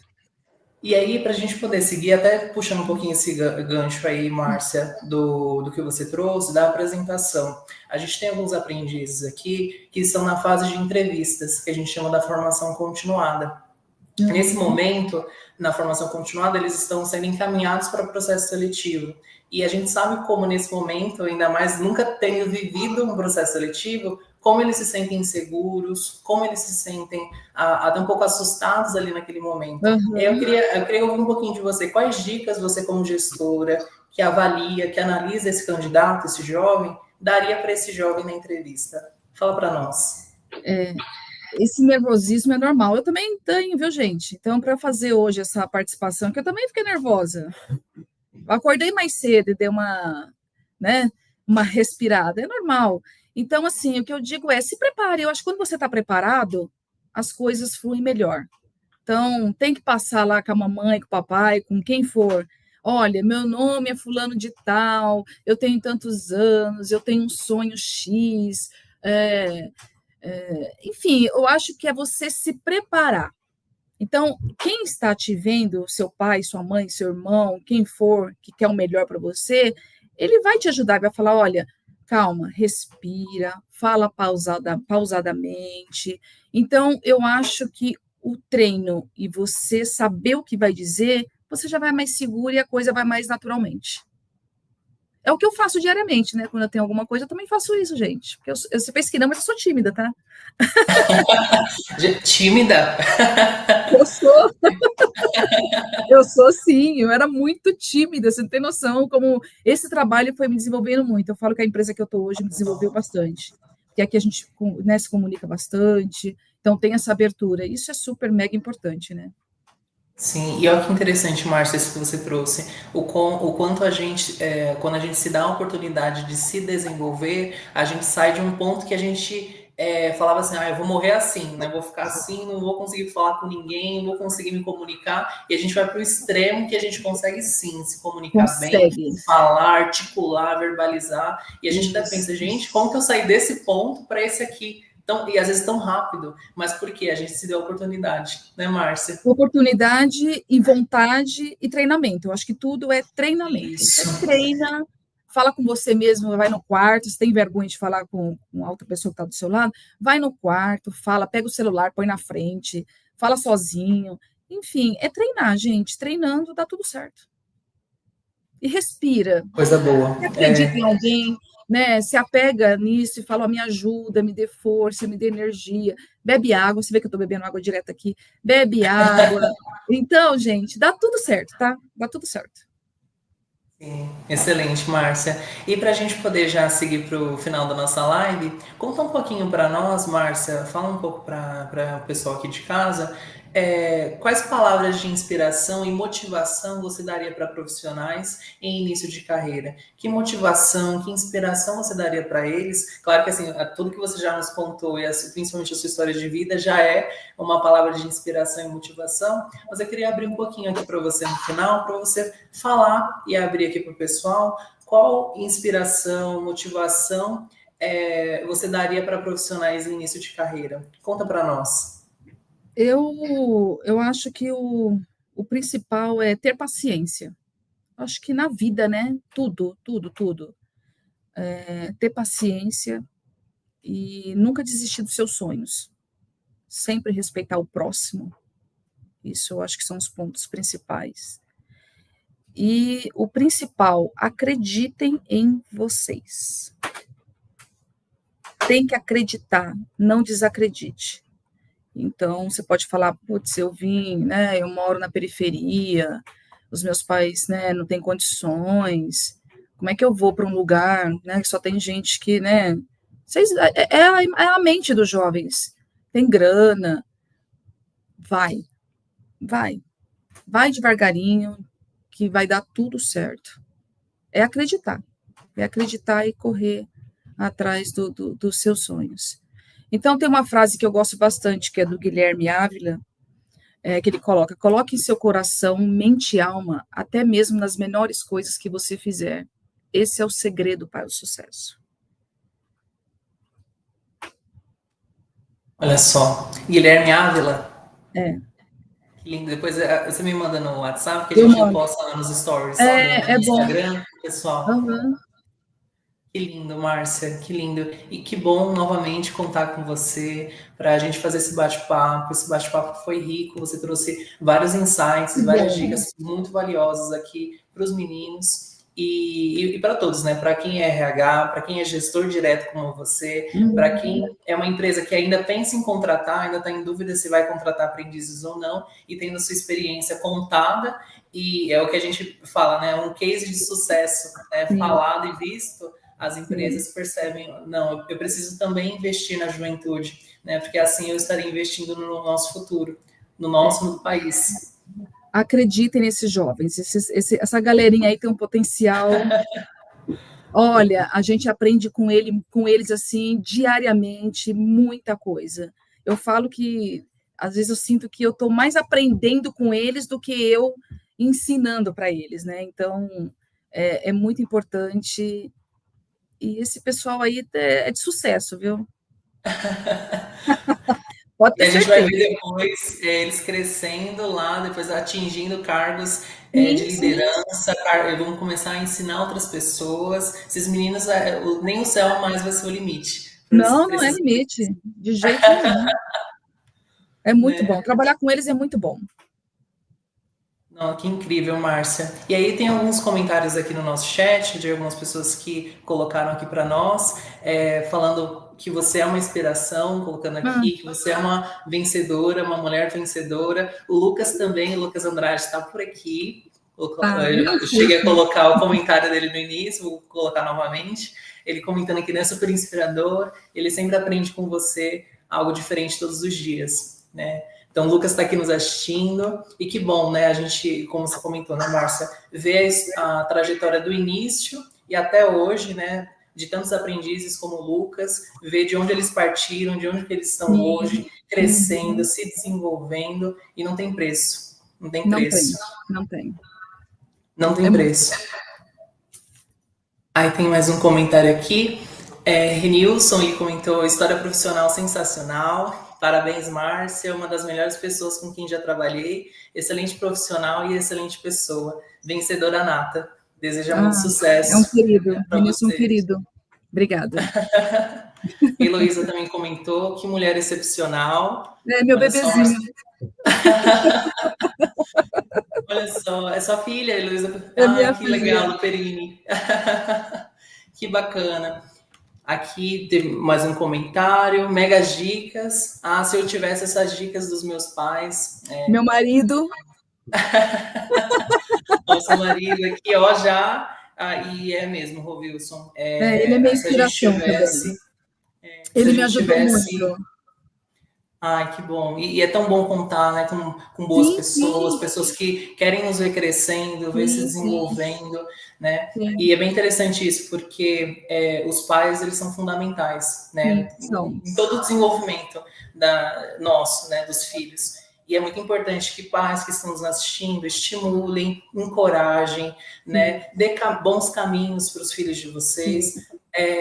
E aí, para a gente poder seguir, até puxando um pouquinho esse gancho aí, Márcia, do que você trouxe, da apresentação. A gente tem alguns aprendizes aqui que estão na fase de entrevistas, que a gente chama da formação continuada. Nesse momento, na formação continuada, eles estão sendo encaminhados para o processo seletivo. E a gente sabe como, nesse momento, ainda mais nunca tendo vivido um processo seletivo, como eles se sentem inseguros, como eles se sentem até um pouco assustados ali naquele momento. Eu queria ouvir um pouquinho de você. Quais dicas você, como gestora, que avalia, que analisa esse candidato, esse jovem, daria para esse jovem na entrevista? Fala para nós. Esse nervosismo é normal. Eu também tenho, viu, gente? Então, para fazer hoje essa participação, que eu também fiquei nervosa. Eu acordei mais cedo e dei uma respirada. É normal. Então, assim, o que eu digo é, se prepare. Eu acho que quando você está preparado, as coisas fluem melhor. Então, tem que passar lá com a mamãe, com o papai, com quem for. Olha, meu nome é fulano de tal, eu tenho tantos anos, eu tenho um sonho X. Enfim, eu acho que é você se preparar. Então, quem está te vendo, seu pai, sua mãe, seu irmão, quem for que quer o melhor para você, ele vai te ajudar, vai falar, olha, calma, respira, fala pausadamente. Então, eu acho que o treino e você saber o que vai dizer, você já vai mais seguro e a coisa vai mais naturalmente. É o que eu faço diariamente, né? Quando eu tenho alguma coisa, eu também faço isso, gente. Porque você pensa que não, mas eu sou tímida, tá? Tímida? Eu sou. Eu sou sim, eu era muito tímida, você não tem noção como esse trabalho foi me desenvolvendo muito. Eu falo que a empresa que eu estou hoje me desenvolveu bastante, porque aqui a gente, né, se comunica bastante, então tem essa abertura. Isso é super mega importante, né? Sim, e olha que interessante, Márcia, isso que você trouxe. O quanto a gente, quando a gente se dá a oportunidade de se desenvolver, a gente sai de um ponto que a gente falava assim, eu vou morrer assim, né? Vou ficar assim, não vou conseguir falar com ninguém, não vou conseguir me comunicar. E a gente vai para o extremo que a gente consegue sim se comunicar bem, Consegue. falar, articular, verbalizar. E a gente até Isso. pensa, gente, como que eu saí desse ponto para esse aqui? E às vezes tão rápido, mas por quê? A gente se deu a oportunidade, né, Márcia? Oportunidade e vontade e treinamento. Eu acho que tudo é treinamento. Você Isso. treina, fala com você mesmo, vai no quarto, se tem vergonha de falar com a outra pessoa que está do seu lado, vai no quarto, fala, pega o celular, põe na frente, fala sozinho. Enfim, é treinar, gente. Treinando dá tudo certo. E respira. Coisa boa. Se acredita em alguém, né? Se apega nisso e fala, me ajuda, me dê força, me dê energia. Bebe água, você vê que eu estou bebendo água direto aqui. Bebe água. Então, gente, dá tudo certo, tá? Dá tudo certo. Sim, excelente, Márcia. E para a gente poder já seguir para o final da nossa live, conta um pouquinho para nós, Márcia, fala um pouco para o pessoal aqui de casa, quais palavras de inspiração e motivação você daria para profissionais em início de carreira? Que motivação, que inspiração você daria para eles? Claro que assim, tudo que você já nos contou, e principalmente a sua história de vida, já é uma palavra de inspiração e motivação, mas eu queria abrir um pouquinho aqui para você no final, para você falar e abrir aqui para o pessoal qual inspiração, motivação você daria para profissionais em início de carreira. Conta para nós. Eu acho que o principal é ter paciência. Acho que na vida, né? Tudo, tudo, tudo. Ter paciência e nunca desistir dos seus sonhos. Sempre respeitar o próximo. Isso eu acho que são os pontos principais. E o principal, acreditem em vocês. Tem que acreditar, não desacredite. Então, você pode falar, putz, eu moro na periferia, os meus pais, né, não têm condições, como é que eu vou para um lugar, né, que só tem gente que, né, é a mente dos jovens, tem grana, vai, vai, vai devagarinho, que vai dar tudo certo. É acreditar e correr atrás dos seus sonhos. Então, tem uma frase que eu gosto bastante, que é do Guilherme Ávila, que ele coloque em seu coração, mente e alma, até mesmo nas menores coisas que você fizer. Esse é o segredo para o sucesso. Olha só, Guilherme Ávila. É. Que lindo. Depois você me manda no WhatsApp que a Eu gente mando. posta lá nos stories do É bom. Instagram, pessoal. Uhum. Que lindo, Márcia, que lindo. E que bom novamente contar com você para a gente fazer esse bate-papo. Esse bate-papo foi rico, você trouxe vários insights Que e várias bom. dicas muito valiosas aqui para os meninos e para todos, né? Para quem é RH, para quem é gestor direto como você, para Uhum. quem é uma empresa que ainda pensa em contratar, ainda está em dúvida se vai contratar aprendizes ou não, e tendo sua experiência contada, e é o que a gente fala, né? Um case de sucesso, né? Sim, Falado e visto, as sim. empresas percebem, não, eu preciso também investir na juventude, né? Porque assim eu estarei investindo no nosso futuro, no É. nosso, no país. Acreditem nesses jovens, essa galerinha aí tem um potencial. Olha, a gente aprende com eles assim diariamente muita coisa. Eu falo que às vezes eu sinto que eu estou mais aprendendo com eles do que eu ensinando para eles, né? Então é muito importante. E esse pessoal aí é de sucesso, viu? Pode E ter a gente vai certeza. ver depois eles crescendo lá, depois atingindo cargos de Sim, sim. liderança, vão começar a ensinar outras pessoas. Esses meninos, nem o céu mais vai ser o limite Não, para não é esses, limite, de jeito nenhum. É muito né? bom. Trabalhar com eles é muito bom. Não, que incrível, Márcia. E aí tem alguns comentários aqui no nosso chat de algumas pessoas que colocaram aqui para nós, falando que você é uma inspiração, colocando Ah, aqui que você é uma vencedora, uma mulher vencedora. O Lucas também, o Lucas Andrade está por aqui. viu? Eu cheguei a Chique. colocar o comentário dele no início, vou colocar novamente. Ele comentando aqui, né, super inspirador. Ele sempre aprende com você algo diferente todos os dias, né? Então, o Lucas está aqui nos assistindo, e que bom, né? A gente, como você comentou, né, Márcia, ver a trajetória do início e até hoje, né? De tantos aprendizes como o Lucas, ver de onde eles partiram, de onde que eles estão Sim. hoje, crescendo, Uhum. se desenvolvendo, e não tem preço. Não tem Não preço. tem, não tem. Não tem É muito preço. Aí tem mais um comentário aqui. Renilson e comentou: história profissional sensacional. Parabéns, Márcia, uma das melhores pessoas com quem já trabalhei. Excelente profissional e excelente pessoa. Vencedora nata. Deseja muito é um sucesso querido. para Renilson é um você. querido. Obrigada. Heloísa também comentou: que mulher excepcional. É meu Olha só, bebezinho, Márcia. Olha só, é sua filha, Heloísa. é minha Ai, que filha. legal, Perini. Que bacana. Aqui teve mais um comentário, mega dicas. Ah, se eu tivesse essas dicas dos meus pais, Meu marido, nosso marido aqui, ó, já. E é mesmo, Rovilson. ele é minha Se a gente inspiração também. tivesse, se Ele a me gente ajudou tivesse. muito. Ai, que bom. E é tão bom contar, né, com boas Sim, pessoas, sim, pessoas que querem nos ver crescendo, ver se sim, sim, desenvolvendo, né? sim, E é bem interessante isso, porque os pais, eles são fundamentais, sim, né, são. em todo o desenvolvimento nosso, né, dos filhos. E é muito importante que pais que estão nos assistindo estimulem, encorajem, Sim, né, dê bons caminhos para os filhos de sim, vocês,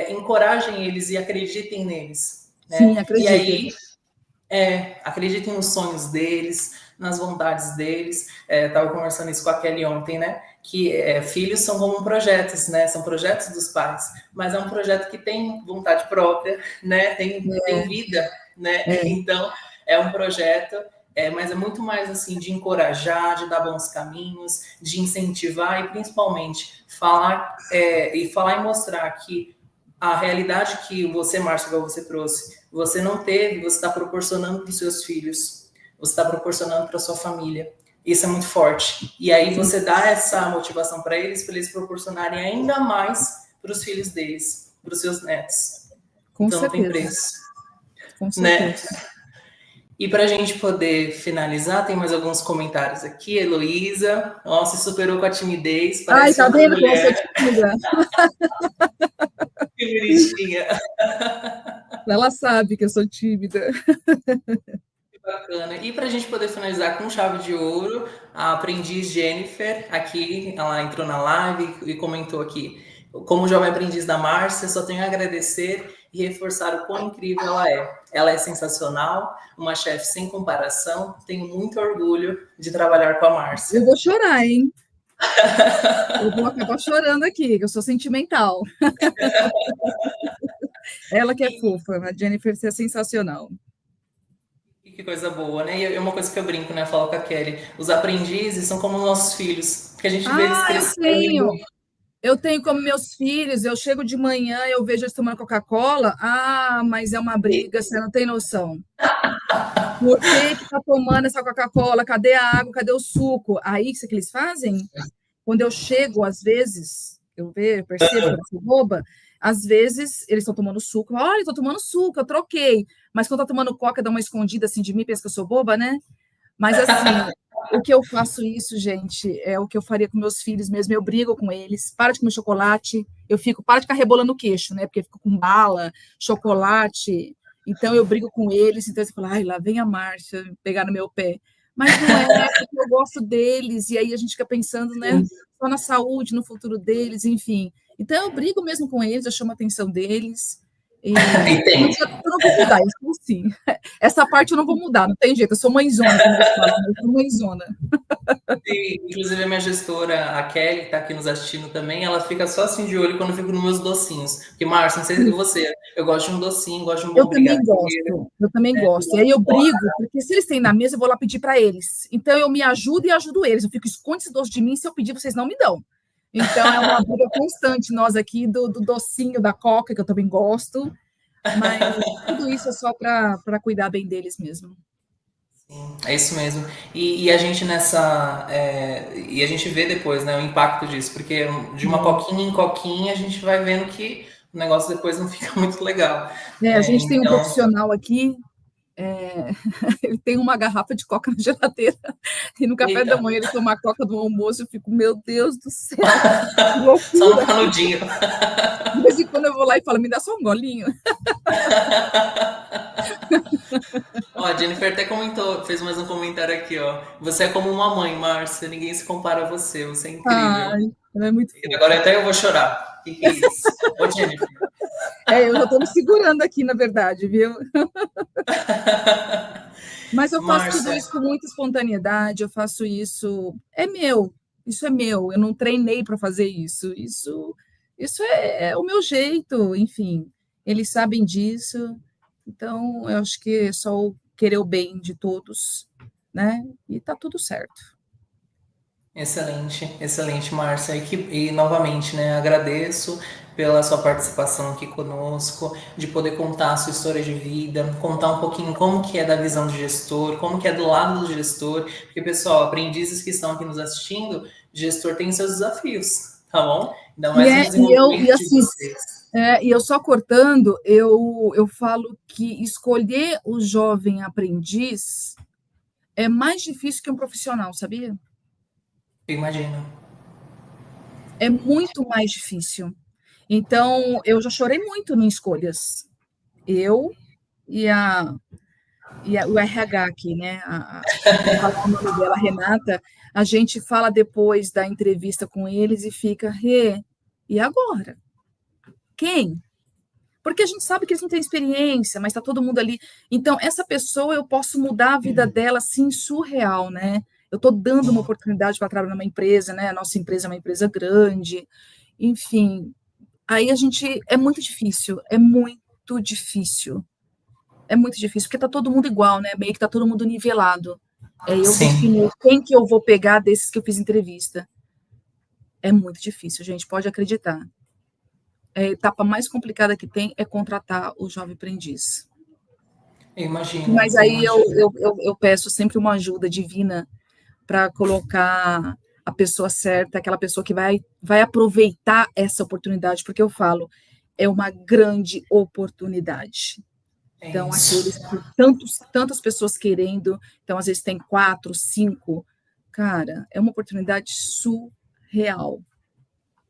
encorajem eles e acreditem neles, né? sim, E acreditem. aí acreditem nos sonhos deles, nas vontades deles. Estava conversando isso com a Kelly ontem, né? Que filhos são como projetos, né? São projetos dos pais, mas é um projeto que tem vontade própria, né? Tem vida, né? É, é, Então é um projeto, mas é muito mais assim de encorajar, de dar bons caminhos, de incentivar e principalmente falar e mostrar que a realidade que você, Márcio, igual você trouxe, você não teve, você está proporcionando para os seus filhos, você está proporcionando para a sua família. Isso é muito forte. E aí sim, você dá essa motivação para eles proporcionarem ainda mais para os filhos deles, para os seus netos. com Então não tem certeza, preço, com né? certeza. E para a gente poder finalizar, tem mais alguns comentários aqui. Heloísa, nossa, se superou com a timidez, Ai, parece tá outra vendo como eu sou mulher. tímida? Que bonitinha. Ela sabe que eu sou tímida. Bacana. E para a gente poder finalizar com chave de ouro, a aprendiz Jennifer, aqui, ela entrou na live e comentou aqui: como jovem aprendiz da Márcia, só tenho a agradecer e reforçar o quão incrível ela é. Ela é sensacional, uma chefe sem comparação. Tenho muito orgulho de trabalhar com a Eu Márcia. vou chorar, hein? Eu vou acabar chorando aqui, que eu sou sentimental. Ela que é E, fofa, a Jennifer é sensacional. e que coisa boa, né? E é uma coisa que eu brinco, né? Eu falo com a Kelly. Os aprendizes são como nossos filhos, porque a gente vê eles Ah, eu crescendo. tenho. Eu tenho como meus filhos, eu chego de manhã, eu vejo eles tomando Coca-Cola. Ah, mas é uma briga, você não tem noção. Por que que tá tomando essa Coca-Cola? Cadê a água? Cadê o suco? Aí, o que eles fazem? Quando eu chego, às vezes, eu percebo que eu sou boba, às vezes eles estão tomando suco. Olha, estou tomando suco, eu troquei. Mas quando tá tomando Coca, dá uma escondida assim de mim, pensa que eu sou boba, né? Mas assim, o que eu faço isso, gente, é o que eu faria com meus filhos mesmo. Eu brigo com eles, para de comer chocolate, para de ficar rebolando o queixo, né? Porque fica com bala, chocolate. Então eu brigo com eles, então você fala, ai, lá vem a Márcia pegar no meu pé. Mas não é, porque eu gosto deles, e aí a gente fica pensando, né, só na saúde, no futuro deles, enfim. Então eu brigo mesmo com eles, eu chamo a atenção deles. E Entende? eu não vou mudar, isso sim. Essa parte eu não vou mudar, não tem jeito. Eu sou mãezona, como você fala, né? Eu sou mãezona. E, inclusive, a minha gestora, a Kelly, que tá aqui nos assistindo também, ela fica só assim de olho quando eu fico nos meus docinhos. Porque, Márcio, não sei se você, eu gosto de um docinho, gosto de um bom brigadeiro. Eu também gosto. E aí eu brigo, porque se eles têm na mesa, eu vou lá pedir para eles. Então eu me ajudo e ajudo eles. Eu fico, esconde esse doce de mim, se eu pedir, vocês não me dão. Então é uma briga constante, nós aqui, do docinho, da Coca, que eu também gosto. Mas tudo isso é só para cuidar bem deles mesmo. É isso mesmo. E a gente nessa. E a gente vê depois, né, o impacto disso, porque de uma coquinha em coquinha a gente vai vendo que o negócio depois não fica muito legal. É, a gente tem um Então, profissional aqui, ele tem uma garrafa de coca na geladeira, e no café eita, da manhã ele toma a coca do almoço, eu fico, meu Deus do céu, que só no loucura. canudinho. De vez em quando eu vou lá e falo, me dá só um golinho. Ó, a Jennifer até comentou, fez mais um comentário aqui, ó. Você é como uma mãe, Márcia, ninguém se compara a você, você é incrível. Ai, ela é muito E agora fofa. até eu vou chorar. O que é isso? Ô, Jennifer. É, eu já estou me segurando aqui, na verdade, viu? Mas eu faço tudo Márcia, isso com muita espontaneidade, eu faço isso, isso é meu, eu não treinei para fazer isso, isso é o meu jeito, enfim, eles sabem disso, então eu acho que é só querer o bem de todos, né? E tá tudo certo. excelente, excelente, Márcia. E novamente, né, agradeço pela sua participação aqui conosco, de poder contar a sua história de vida, contar um pouquinho como que é da visão de gestor, como que é do lado do gestor, porque, pessoal, aprendizes que estão aqui nos assistindo, gestor tem seus desafios, tá bom? Ainda E, mais no desenvolvimento de assim, vocês. e eu só cortando, eu falo que escolher o jovem aprendiz é mais difícil que um profissional, sabia? Eu imagino. É muito mais difícil. Então, eu já chorei muito em escolhas. Eu e o RH aqui, né? Vou falar o nome dela, a Renata. A gente fala depois da entrevista com eles e fica, Rê, e agora? Quem? Porque a gente sabe que eles não têm experiência, mas está todo mundo ali. Então, essa pessoa eu posso mudar a vida dela assim, surreal, né? Eu estou dando uma oportunidade para trabalhar numa empresa, né? A nossa empresa é uma empresa grande, enfim. Aí a gente é muito difícil, é muito difícil. É muito difícil, porque está todo mundo igual, né? Meio que está todo mundo nivelado. É eu Sim. definir quem que eu vou pegar desses que eu fiz entrevista. É muito difícil, gente, pode acreditar. A etapa mais complicada que tem é contratar o jovem aprendiz. Eu imagino, Mas eu aí imagino. eu peço sempre uma ajuda divina para colocar a pessoa certa, aquela pessoa que vai aproveitar essa oportunidade, porque eu falo, é uma grande oportunidade. É Então, isso. aqueles que tantas pessoas querendo, então às vezes tem 4, 5, cara, é uma oportunidade surreal.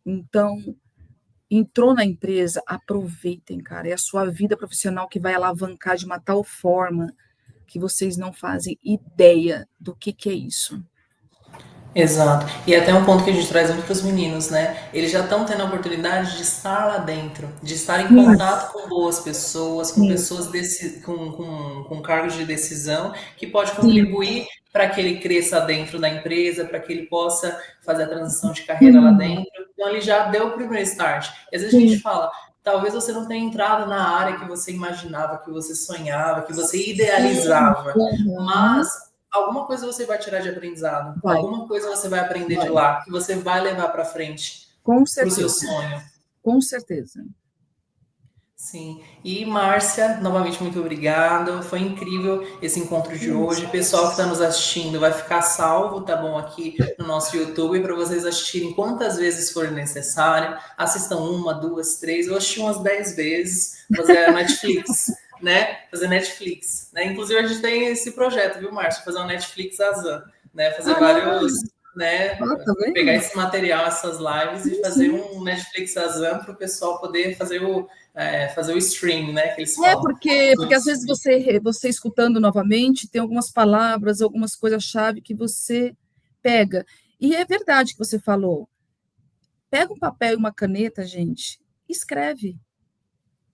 Então, entrou na empresa, aproveitem, cara. É a sua vida profissional que vai alavancar de uma tal forma que vocês não fazem ideia do que é isso. Exato. E até um ponto que a gente traz muito para os meninos, né? Eles já estão tendo a oportunidade de estar lá dentro, de estar em Sim, contato com boas pessoas, com sim, pessoas com cargos de decisão, que pode sim. contribuir para que ele cresça dentro da empresa, para que ele possa fazer a transição de carreira lá dentro. Então, ele já deu o primeiro start. E às vezes a gente fala, talvez você não tenha entrado na área que você imaginava, que você sonhava, que você idealizava, mas alguma coisa você vai tirar de aprendizado, alguma coisa você vai aprender de lá, que você vai levar para frente, para o seu sonho. Com certeza. Sim. E Márcia, novamente, muito obrigado. Foi incrível esse encontro de hoje. Pessoal que está nos assistindo vai ficar salvo, tá bom? Aqui no nosso YouTube, para vocês assistirem quantas vezes for necessário. Assistam 1, 2, 3. Eu assisti umas 10 vezes. Fazer a Netflix, né? Fazer Netflix. Né? Inclusive, a gente tem esse projeto, viu, Márcia? Fazer uma Netflix Azam, né? Fazer vários. Né, pegar esse material, essas lives e fazer um Netflix Azam para o pessoal poder fazer o stream, né, que eles falam. Porque às vezes você escutando novamente, tem algumas palavras, algumas coisas-chave que você pega. E é verdade que você falou. Pega um papel e uma caneta, gente, e escreve.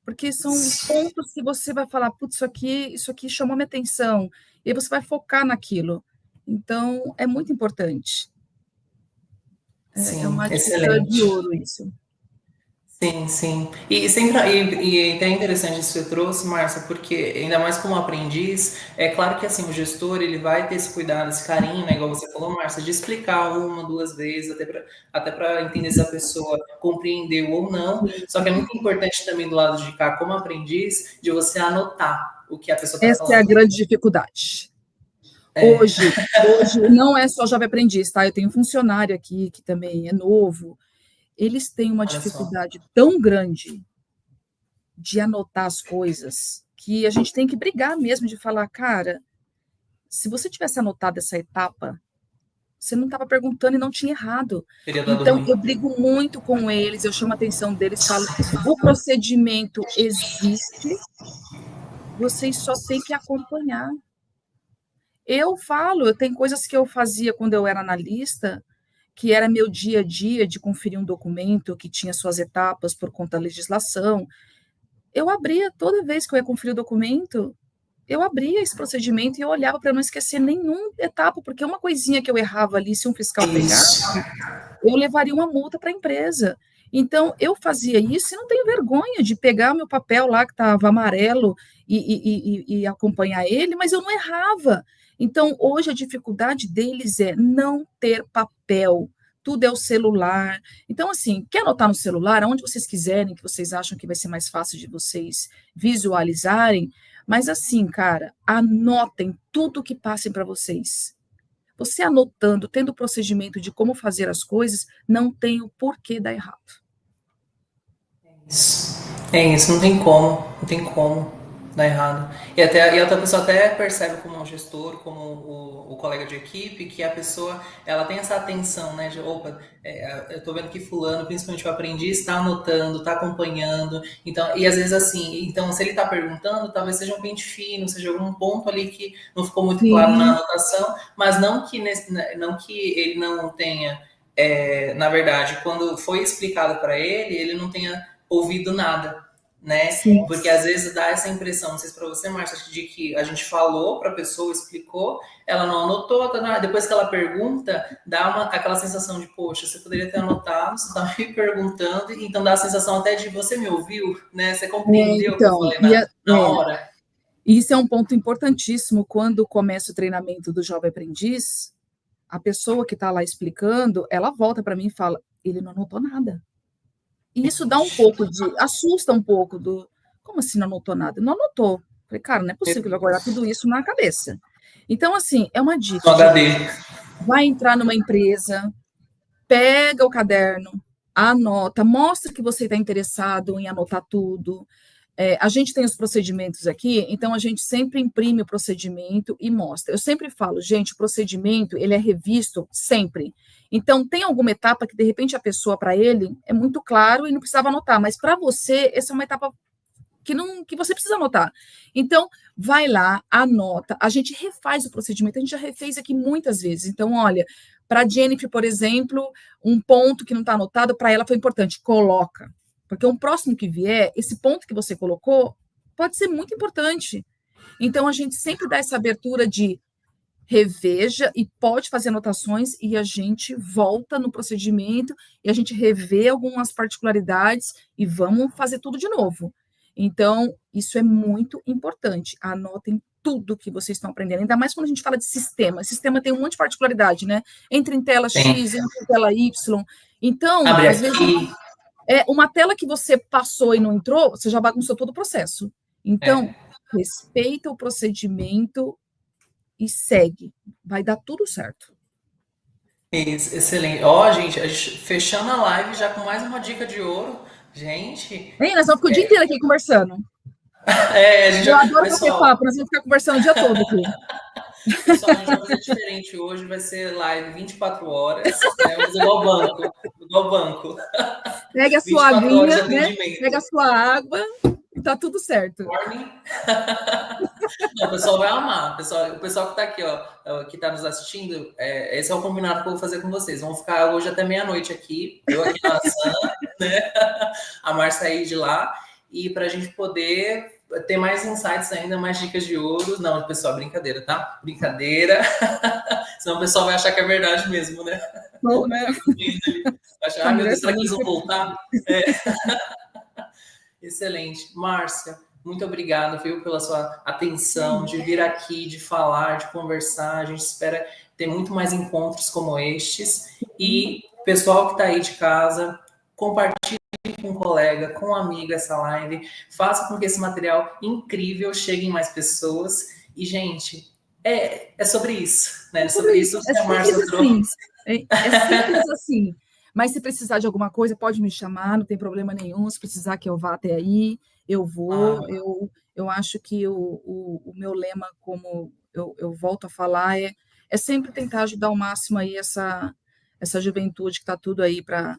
Porque são pontos que você vai falar, putz, isso aqui chamou minha atenção. E aí você vai focar naquilo. Então, é muito importante. Sim, é uma dica excelente. de ouro isso. Sim, sim. E é interessante isso que você trouxe, Márcia, porque ainda mais como aprendiz, é claro que assim, o gestor ele vai ter esse cuidado, esse carinho, né, igual você falou, Márcia, de explicar 1, 2 vezes, até para entender se a pessoa compreendeu ou não. Só que é muito importante também do lado de cá, como aprendiz, de você anotar o que a pessoa está falando. Essa é a grande dificuldade. Hoje não é só jovem aprendiz, tá? Eu tenho um funcionário aqui que também é novo. Eles têm uma dificuldade tão grande de anotar as coisas que a gente tem que brigar mesmo de falar, cara, se você tivesse anotado essa etapa, você não estava perguntando e não tinha errado. Então, eu brigo muito com eles, eu chamo a atenção deles, falo, o procedimento existe, vocês só têm que acompanhar. Eu tenho coisas que eu fazia quando eu era analista, que era meu dia a dia de conferir um documento que tinha suas etapas por conta da legislação. Eu abria, toda vez que eu ia conferir o documento, eu abria esse procedimento e eu olhava para não esquecer nenhuma etapa, porque uma coisinha que eu errava ali, se um fiscal pegasse, eu levaria uma multa para a empresa. Então, eu fazia isso e não tenho vergonha de pegar meu papel lá que estava amarelo e acompanhar ele, mas eu não errava. Então, hoje a dificuldade deles é não ter papel, tudo é o celular. Então, assim, quer anotar no celular, aonde vocês quiserem, que vocês acham que vai ser mais fácil de vocês visualizarem, mas assim, cara, anotem tudo que passem para vocês. Você anotando, tendo o procedimento de como fazer as coisas, não tem o porquê dar errado. É isso, não tem como dar errado. E a outra pessoa até percebe como um gestor, como o colega de equipe, que a pessoa, ela tem essa atenção, né, de, opa, eu tô vendo que fulano, principalmente o aprendiz, está anotando, está acompanhando, então, e às vezes assim, então se ele está perguntando, talvez seja um pente fino, seja algum ponto ali que não ficou muito claro na anotação, mas não que ele não tenha, na verdade, quando foi explicado para ele não tenha ouvido nada, né? Sim. Porque às vezes dá essa impressão, não sei se para você, Márcia, de que a gente falou para a pessoa, explicou, ela não anotou, depois que ela pergunta, dá aquela sensação de, poxa, você poderia ter anotado, você está me perguntando, então dá a sensação até de você me ouviu, né? Você compreendeu o que eu falei na hora. Isso é um ponto importantíssimo quando começa o treinamento do jovem aprendiz, a pessoa que está lá explicando, ela volta para mim e fala, ele não anotou nada. E isso dá assusta um pouco como assim não anotou nada? Não anotou. Falei, cara, não é possível que ele vai guardar tudo isso na cabeça. Então, assim, é uma dica. Vai entrar numa empresa, pega o caderno, anota, mostra que você está interessado em anotar tudo. A gente tem os procedimentos aqui, então a gente sempre imprime o procedimento e mostra. Eu sempre falo, gente, o procedimento, ele é revisto sempre. Então, tem alguma etapa que, de repente, a pessoa, para ele, é muito claro e não precisava anotar, mas para você, essa é uma etapa que você precisa anotar. Então, vai lá, anota, a gente refaz o procedimento, a gente já refez aqui muitas vezes. Então, olha, para a Jennifer, por exemplo, um ponto que não está anotado, para ela foi importante, coloca. Porque um próximo que vier, esse ponto que você colocou pode ser muito importante. Então, a gente sempre dá essa abertura de reveja e pode fazer anotações e a gente volta no procedimento e a gente revê algumas particularidades e vamos fazer tudo de novo. Então, isso é muito importante. Anotem tudo que vocês estão aprendendo, ainda mais quando a gente fala de sistema. Sistema tem um monte de particularidade, né? Entra em tela Tem. X, entra em tela Y. Então, Abre às vezes, aqui. uma tela que você passou e não entrou, você já bagunçou todo o processo. Então, É. respeita o procedimento e segue. Vai dar tudo certo. Isso, excelente. Ó, gente, a gente fechando a live já com mais uma dica de ouro. Gente, Hein, nós vamos ficar o dia inteiro aqui conversando. a gente Eu já. adoro bater Pessoal, papo, nós vamos ficar conversando o dia todo aqui. pessoal, a gente vai fazer diferente hoje, vai ser live 24 horas, né? Vamos fazer igual banco. Igual banco. Pega a sua 24 horas de aguinha, né? Pega a atendimento. sua água e tá tudo certo. Morning. Não, o pessoal vai amar. O pessoal que está aqui, ó, que está nos assistindo, esse é o combinado que eu vou fazer com vocês. Vamos ficar hoje até meia-noite aqui, eu aqui na Sam, né? A Márcia aí de lá, e para a gente poder ter mais insights ainda, mais dicas de ouro. Não, pessoal, brincadeira, tá? Brincadeira. Senão o pessoal vai achar que é verdade mesmo, né? Bom, né? Vai achar, ai meu Deus, será que eles vão voltar? Excelente. Márcia, muito obrigado, viu, pela sua atenção, de vir aqui, de falar, de conversar. A gente espera ter muito mais encontros como estes. E pessoal que está aí de casa, compartilhe com um colega, com um amigo essa live. Faça com que esse material incrível chegue em mais pessoas. E, gente, é sobre isso, né? É sobre isso que a Márcia trouxe. É simples assim. Mas se precisar de alguma coisa, pode me chamar, não tem problema nenhum. Se precisar que eu vá até aí, eu vou. Eu acho que o meu lema, como eu volto a falar, é sempre tentar ajudar ao máximo aí essa juventude que está tudo aí para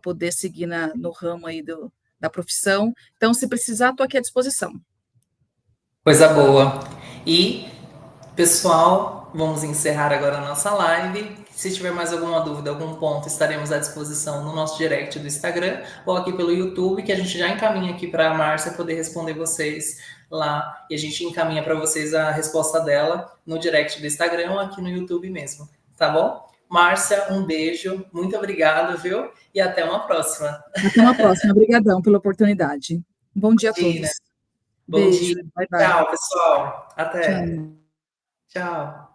poder seguir no ramo aí da profissão. Então, se precisar, estou aqui à disposição. Coisa boa. E pessoal, vamos encerrar agora a nossa live. Se tiver mais alguma dúvida, algum ponto, estaremos à disposição no nosso direct do Instagram ou aqui pelo YouTube, que a gente já encaminha aqui para a Márcia poder responder vocês lá. E a gente encaminha para vocês a resposta dela no direct do Instagram ou aqui no YouTube mesmo. Tá bom? Márcia, um beijo. Muito obrigado, viu? E até uma próxima. Até uma próxima. Obrigadão pela oportunidade. Bom dia a Imagina. todos. Bom Beijo. dia. Bye, bye. Tchau, pessoal. Até. Tchau. Tchau.